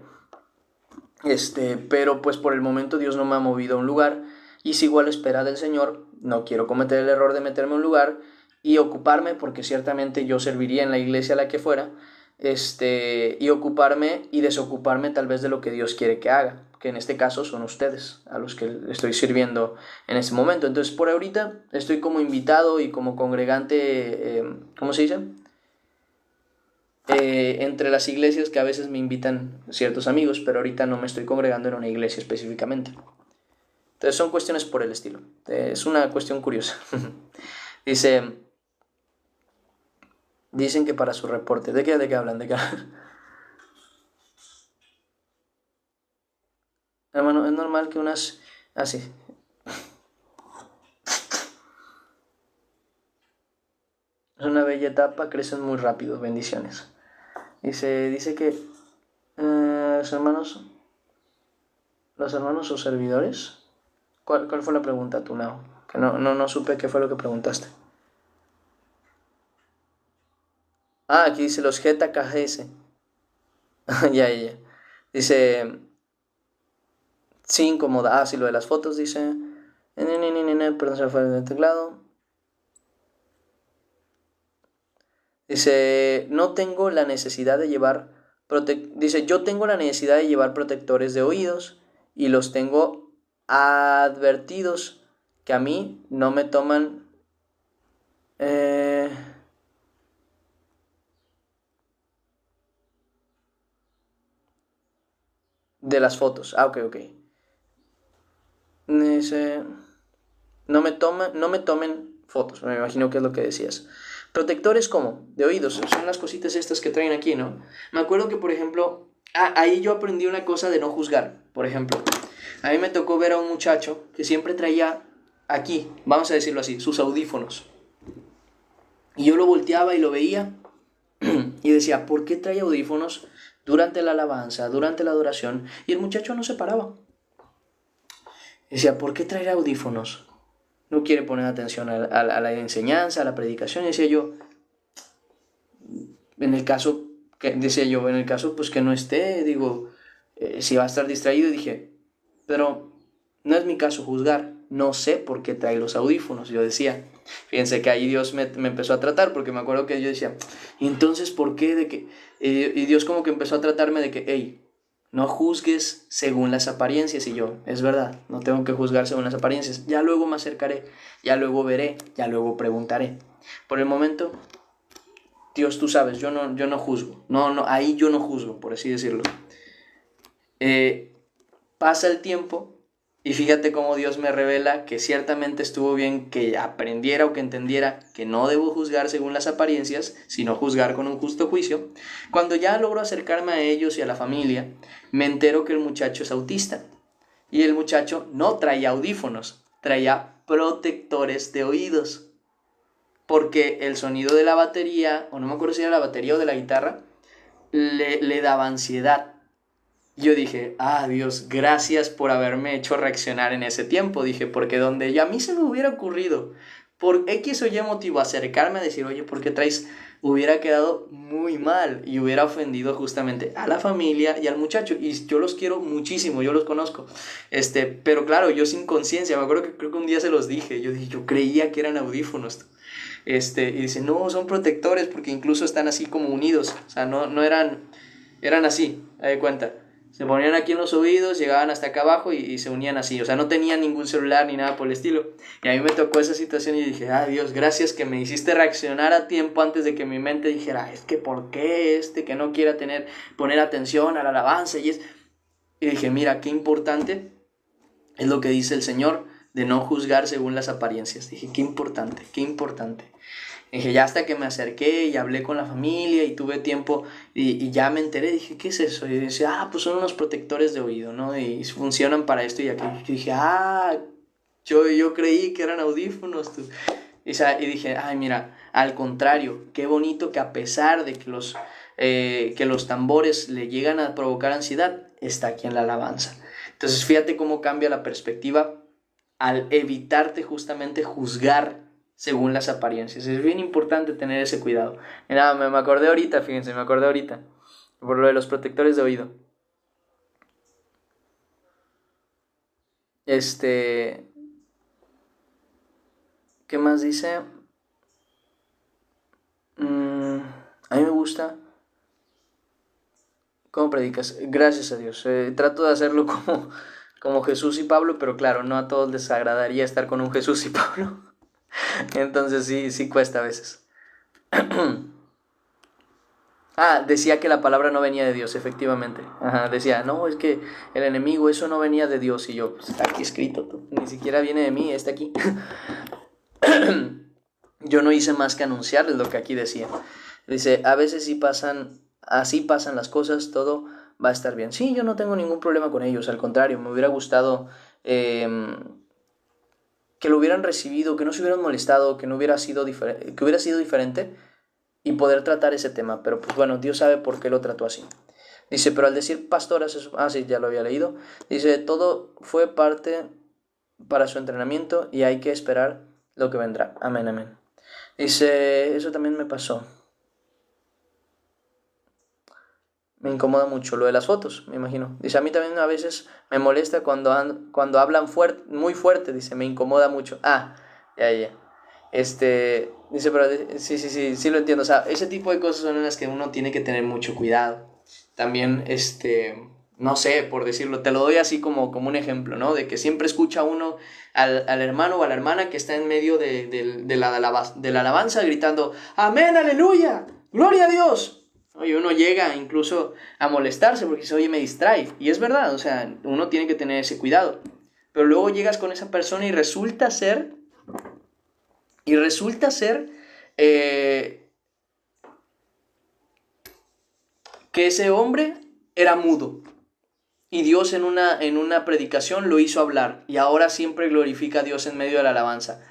Pero pues por el momento Dios no me ha movido a un lugar, y sigo a la espera del Señor. No quiero cometer el error de meterme a un lugar y ocuparme, porque ciertamente yo serviría en la iglesia a la que fuera, y ocuparme y desocuparme tal vez de lo que Dios quiere que haga, que en este caso son ustedes, a los que estoy sirviendo en este momento. Entonces por ahorita estoy como invitado y como congregante, ¿cómo se dice? Entre las iglesias que a veces me invitan ciertos amigos, pero ahorita no me estoy congregando en una iglesia específicamente. Entonces son cuestiones por el estilo. Es una cuestión curiosa. Dicen que para su reporte. ¿De qué hablan? ¿De qué hablan? Hermano, es normal que unas... Así. Es una bella etapa, crecen muy rápido. Bendiciones. Dice que los hermanos o servidores. ¿Cuál fue la pregunta, tú, Nao? Que no supe qué fue lo que preguntaste. Ah, aquí dice los GTKGS. Ya. Dice, sí, incomoda. Ah, sí, lo de las fotos, dice. Perdón, se me fue el teclado. Dice, no tengo la necesidad de llevar dice, yo tengo la necesidad de llevar protectores de oídos y los tengo advertidos que a mí no me toman eh, de las fotos. Ah, ok. Dice, no me tomen fotos. Me imagino que es lo que decías. Protectores como de oídos, son las cositas estas que traen aquí, ¿no? Me acuerdo que, por ejemplo, ahí yo aprendí una cosa de no juzgar. Por ejemplo, a mí me tocó ver a un muchacho que siempre traía aquí, vamos a decirlo así, sus audífonos. Y yo lo volteaba y lo veía y decía, ¿por qué trae audífonos durante la alabanza, durante la adoración? Y el muchacho no se paraba. Decía, ¿por qué traer audífonos? No quiere poner atención a la enseñanza, a la predicación. Y decía yo, en el caso, pues que no esté, digo, si va a estar distraído, dije, pero no es mi caso juzgar, no sé por qué trae los audífonos, yo decía. Fíjense que ahí Dios me empezó a tratar, porque me acuerdo que yo decía, ¿y entonces por qué? De que, y Dios como que empezó a tratarme de que, hey, no juzgues según las apariencias. Y yo, es verdad, no tengo que juzgar según las apariencias. Ya luego me acercaré, ya luego veré, ya luego preguntaré. Por el momento, Dios, tú sabes, yo no juzgo. Ahí yo no juzgo, por así decirlo. Eh, Pasa el tiempo y fíjate cómo Dios me revela que ciertamente estuvo bien que aprendiera o que entendiera que no debo juzgar según las apariencias, sino juzgar con un justo juicio. Cuando ya logro acercarme a ellos y a la familia, me entero que el muchacho es autista. Y el muchacho no traía audífonos, traía protectores de oídos. Porque el sonido de la batería, o no me acuerdo si era la batería o de la guitarra, le daba ansiedad. Yo dije, Dios, gracias por haberme hecho reaccionar en ese tiempo. Dije, porque donde ya a mí se me hubiera ocurrido, por X o Y motivo, acercarme a decir, oye, ¿por qué traes? Hubiera quedado muy mal y hubiera ofendido justamente a la familia y al muchacho. Y yo los quiero muchísimo, yo los conozco. Pero claro, yo sin conciencia, me acuerdo que creo que un día se los dije. Yo dije, yo creía que eran audífonos. Y dice, no, son protectores porque incluso están así como unidos. O sea, no eran así, de cuenta. Se ponían aquí en los oídos, llegaban hasta acá abajo y se unían así. O sea, no tenían ningún celular ni nada por el estilo. Y a mí me tocó esa situación y dije, Dios, gracias que me hiciste reaccionar a tiempo antes de que mi mente dijera, es que ¿por qué que no quiera poner atención a la alabanza? Y dije, mira, qué importante es lo que dice el Señor de no juzgar según las apariencias. Dije, qué importante, qué importante. Dije, ya hasta que me acerqué y hablé con la familia y tuve tiempo y ya me enteré, dije, ¿qué es eso? Y decía, pues son unos protectores de oído, ¿no? Y funcionan para esto y aquello. Y dije, yo creí que eran audífonos. Tú. Y dije, mira, al contrario, qué bonito que a pesar de que los tambores le llegan a provocar ansiedad, está aquí en la alabanza. Entonces, fíjate cómo cambia la perspectiva al evitarte justamente juzgar según las apariencias. Es bien importante tener ese cuidado. Y nada, me acordé ahorita, fíjense, por lo de los protectores de oído. ¿Qué más dice? A mí me gusta cómo predicas. Gracias a Dios. Trato de hacerlo como Jesús y Pablo, pero claro, no a todos les agradaría estar con un Jesús y Pablo. Entonces sí cuesta a veces. Decía que la palabra no venía de Dios, efectivamente. Ajá, decía, no, es que el enemigo, eso no venía de Dios. Y yo, pues está aquí escrito, tú. Ni siquiera viene de mí, está aquí. Yo no hice más que anunciarles lo que aquí decía. Dice, a veces así pasan las cosas, todo va a estar bien. Sí, yo no tengo ningún problema con ellos, al contrario, me hubiera gustado que lo hubieran recibido, que no se hubieran molestado, que hubiera sido diferente y poder tratar ese tema. Pero pues bueno, Dios sabe por qué lo trató así. Dice, pero al decir pastoras, sí, ya lo había leído. Dice, todo fue parte para su entrenamiento y hay que esperar lo que vendrá. Amén, amén. Dice, eso también me pasó. Me incomoda mucho lo de las fotos, me imagino. Dice, a mí también a veces me molesta cuando hablan muy fuerte, dice, me incomoda mucho. Ah, ya. Dice, pero sí lo entiendo. O sea, ese tipo de cosas son en las que uno tiene que tener mucho cuidado. También, no sé, por decirlo, te lo doy así como un ejemplo, ¿no? De que siempre escucha uno al hermano o a la hermana que está en medio de la alabanza gritando, amén, aleluya, gloria a Dios. Y uno llega incluso a molestarse porque dice, oye, me distrae. Y es verdad, o sea, uno tiene que tener ese cuidado. Pero luego llegas con esa persona y resulta ser eh, que ese hombre era mudo. Y Dios en una predicación lo hizo hablar. Y ahora siempre glorifica a Dios en medio de la alabanza.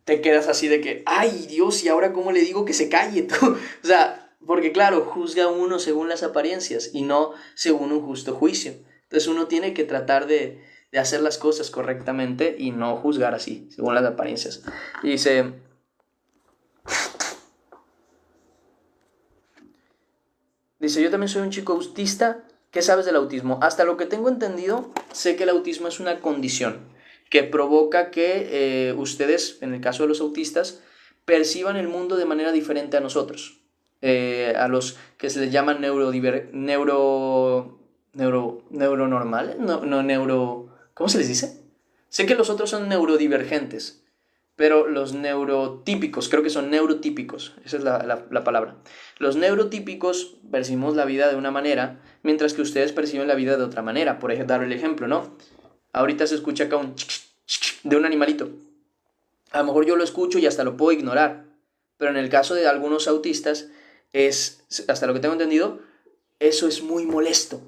Te quedas así de que, ay Dios, ¿y ahora cómo le digo que se calle tú? O sea, porque claro, juzga uno según las apariencias y no según un justo juicio. Entonces uno tiene que tratar de hacer las cosas correctamente y no juzgar así, según las apariencias. Y dice, yo también soy un chico autista. ¿Qué sabes del autismo? Hasta lo que tengo entendido, sé que el autismo es una condición que provoca que ustedes, en el caso de los autistas, perciban el mundo de manera diferente a nosotros. A los que se les llaman neuronormales, ¿cómo se les dice? Sé que los otros son neurodivergentes, pero los neurotípicos, creo que son neurotípicos, esa es la palabra. Los neurotípicos percibimos la vida de una manera, mientras que ustedes perciben la vida de otra manera. Por ejemplo, dar el ejemplo, ¿no? Ahorita se escucha acá un de un animalito. A lo mejor yo lo escucho y hasta lo puedo ignorar, pero en el caso de algunos autistas, hasta lo que tengo entendido, eso es muy molesto,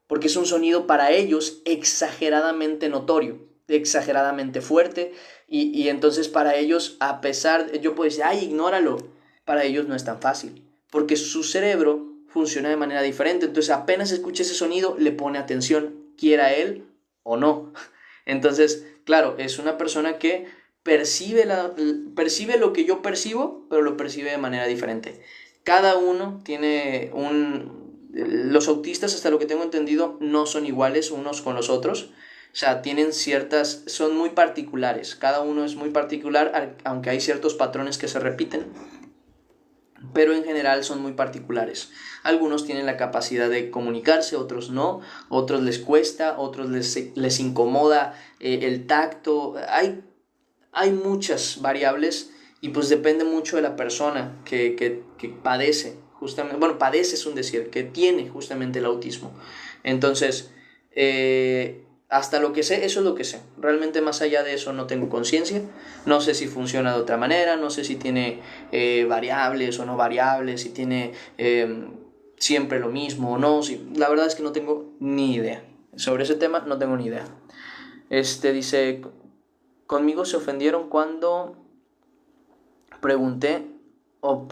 porque es un sonido para ellos exageradamente notorio, exageradamente fuerte, y entonces para ellos, a pesar, yo puedo decir, ay, ignóralo, para ellos no es tan fácil, porque su cerebro funciona de manera diferente, entonces apenas escucha ese sonido, le pone atención, quiera él o no. Entonces, claro, es una persona que percibe lo que yo percibo, pero lo percibe de manera diferente. Cada uno tiene Los autistas, hasta lo que tengo entendido, no son iguales unos con los otros. O sea, son muy particulares. Cada uno es muy particular, aunque hay ciertos patrones que se repiten, pero en general son muy particulares. Algunos tienen la capacidad de comunicarse, otros no, otros les cuesta, otros les incomoda el tacto. Hay muchas variables y pues depende mucho de la persona que padece, justamente, bueno, padece es un decir, que tiene justamente el autismo. Entonces, hasta lo que sé, eso es lo que sé. Realmente más allá de eso no tengo conciencia. No sé si funciona de otra manera, no sé si tiene variables o no variables, si tiene siempre lo mismo o no. La verdad es que no tengo ni idea. Sobre ese tema no tengo ni idea. Dice, conmigo se ofendieron cuando pregunté o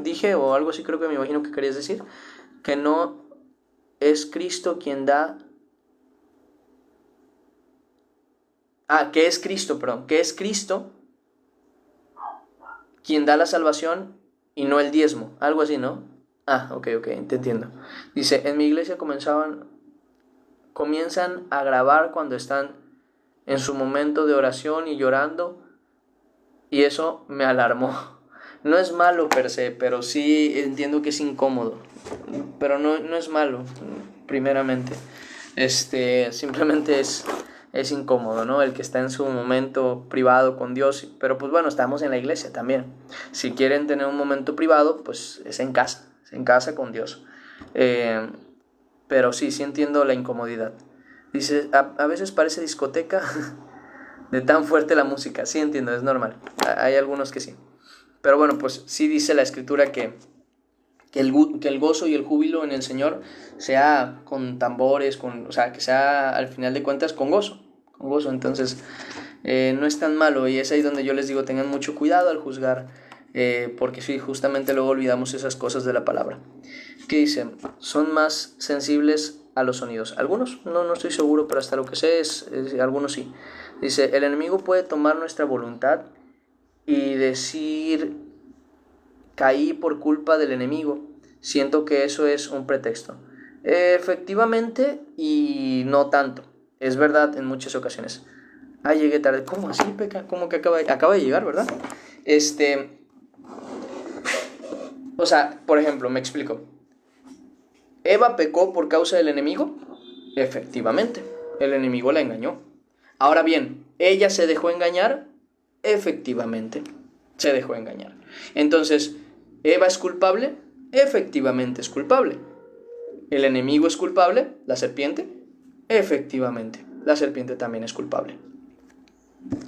dije o algo así, creo que me imagino que querías decir, que no es Cristo quien da. Que es Cristo, perdón, que es Cristo quien da la salvación y no el diezmo, algo así, ¿no? Ok, te entiendo. Dice, en mi iglesia comienzan a grabar cuando están en su momento de oración y llorando, y eso me alarmó. No es malo per se, pero sí entiendo que es incómodo, pero no es malo, primeramente. Simplemente es incómodo, ¿no? El que está en su momento privado con Dios, pero pues bueno, estamos en la iglesia también. Si quieren tener un momento privado, pues es en casa con Dios. Pero sí entiendo la incomodidad. Dice, a veces parece discoteca de tan fuerte la música. Sí entiendo, es normal. Hay algunos que sí. Pero bueno, pues sí dice la escritura que el gozo y el júbilo en el Señor sea con tambores, o sea, que sea al final de cuentas con gozo. Entonces, no es tan malo, y es ahí donde yo les digo, tengan mucho cuidado al juzgar, porque sí, justamente luego olvidamos esas cosas de la palabra. ¿Qué dice? Son más sensibles a los sonidos. Algunos, no estoy seguro, pero hasta lo que sé algunos sí. Dice, el enemigo puede tomar nuestra voluntad y decir, caí por culpa del enemigo, siento que eso es un pretexto. Efectivamente, y no tanto. Es verdad en muchas ocasiones. Ah, llegué tarde. ¿Cómo así, Peca? ¿Cómo que acaba de llegar, verdad? O sea, por ejemplo, me explico. ¿Eva pecó por causa del enemigo? Efectivamente, el enemigo la engañó. Ahora bien, ¿ella se dejó engañar? Efectivamente, se dejó engañar. Entonces, ¿Eva es culpable? Efectivamente es culpable. ¿El enemigo es culpable? ¿La serpiente? Efectivamente, la serpiente también es culpable.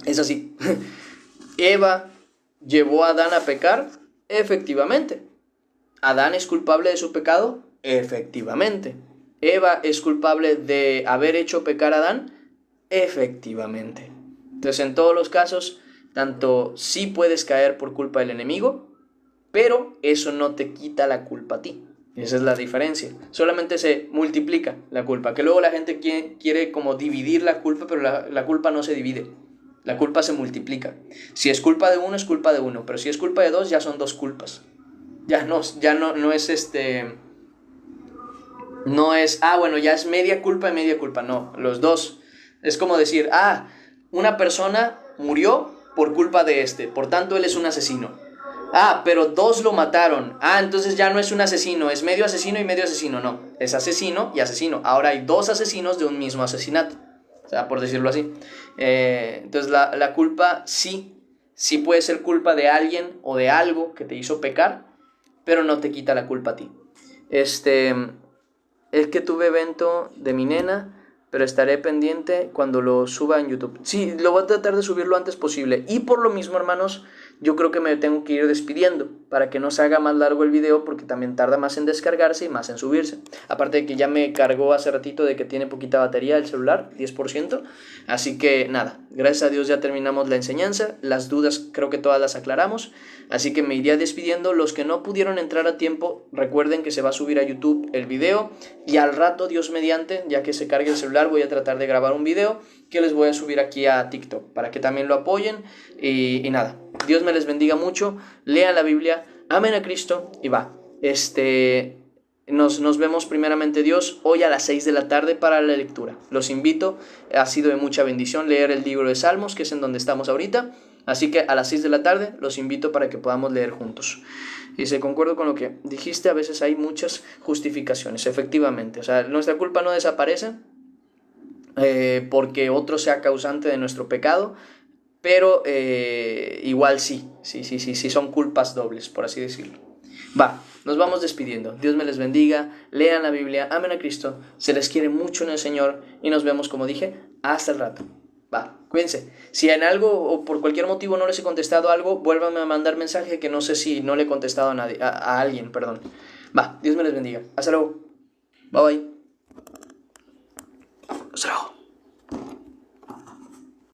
Es así. ¿Eva llevó a Adán a pecar? Efectivamente. ¿Adán es culpable de su pecado? Efectivamente. ¿Eva es culpable de haber hecho pecar a Adán? Efectivamente. Entonces, en todos los casos, tanto sí puedes caer por culpa del enemigo, pero eso no te quita la culpa a ti. Esa es la diferencia. Solamente se multiplica la culpa, que luego la gente quiere como dividir la culpa, pero la culpa no se divide. La culpa se multiplica. Si es culpa de uno, es culpa de uno, pero si es culpa de dos, ya son dos culpas. Ya no es no es, bueno, ya es media culpa y media culpa. No, los dos. Es como decir, una persona murió por culpa de por tanto él es un asesino. Pero dos lo mataron. Entonces ya no es un asesino, es medio asesino y medio asesino. No, es asesino y asesino. Ahora hay dos asesinos de un mismo asesinato. O sea, por decirlo así. Entonces la culpa sí puede ser culpa de alguien o de algo que te hizo pecar, pero no te quita la culpa a ti. Es que tuve evento de mi nena, pero estaré pendiente cuando lo suba en YouTube. Sí, lo voy a tratar de subir lo antes posible. Y por lo mismo, hermanos, yo creo que me tengo que ir despidiendo para que no se haga más largo el video, porque también tarda más en descargarse y más en subirse. Aparte de que ya me cargó hace ratito de que tiene poquita batería el celular, 10%. Así que nada, gracias a Dios ya terminamos la enseñanza. Las dudas creo que todas las aclaramos. Así que me iría despidiendo. Los que no pudieron entrar a tiempo, recuerden que se va a subir a YouTube el video. Y al rato, Dios mediante, ya que se cargue el celular, voy a tratar de grabar un video que les voy a subir aquí a TikTok para que también lo apoyen. Y nada, Dios me les bendiga mucho. Lean la Biblia, amen a Cristo y va. Nos vemos primeramente Dios hoy a las 6 de la tarde para la lectura. Los invito, ha sido de mucha bendición leer el libro de Salmos, que es en donde estamos ahorita. Así que a las 6 de la tarde los invito para que podamos leer juntos. Y se concuerdo con lo que dijiste, a veces hay muchas justificaciones, efectivamente. O sea, nuestra culpa no desaparece porque otro sea causante de nuestro pecado, pero igual sí son culpas dobles, por así decirlo. Nos vamos despidiendo. Dios me les bendiga, lean la Biblia, amen a Cristo, se les quiere mucho en el Señor y nos vemos, como dije, hasta el rato. Cuídense. Si en algo o por cualquier motivo no les he contestado algo, vuélvanme a mandar mensaje, que no sé si no le he contestado a alguien, perdón. Dios me les bendiga. Hasta luego. Bye bye.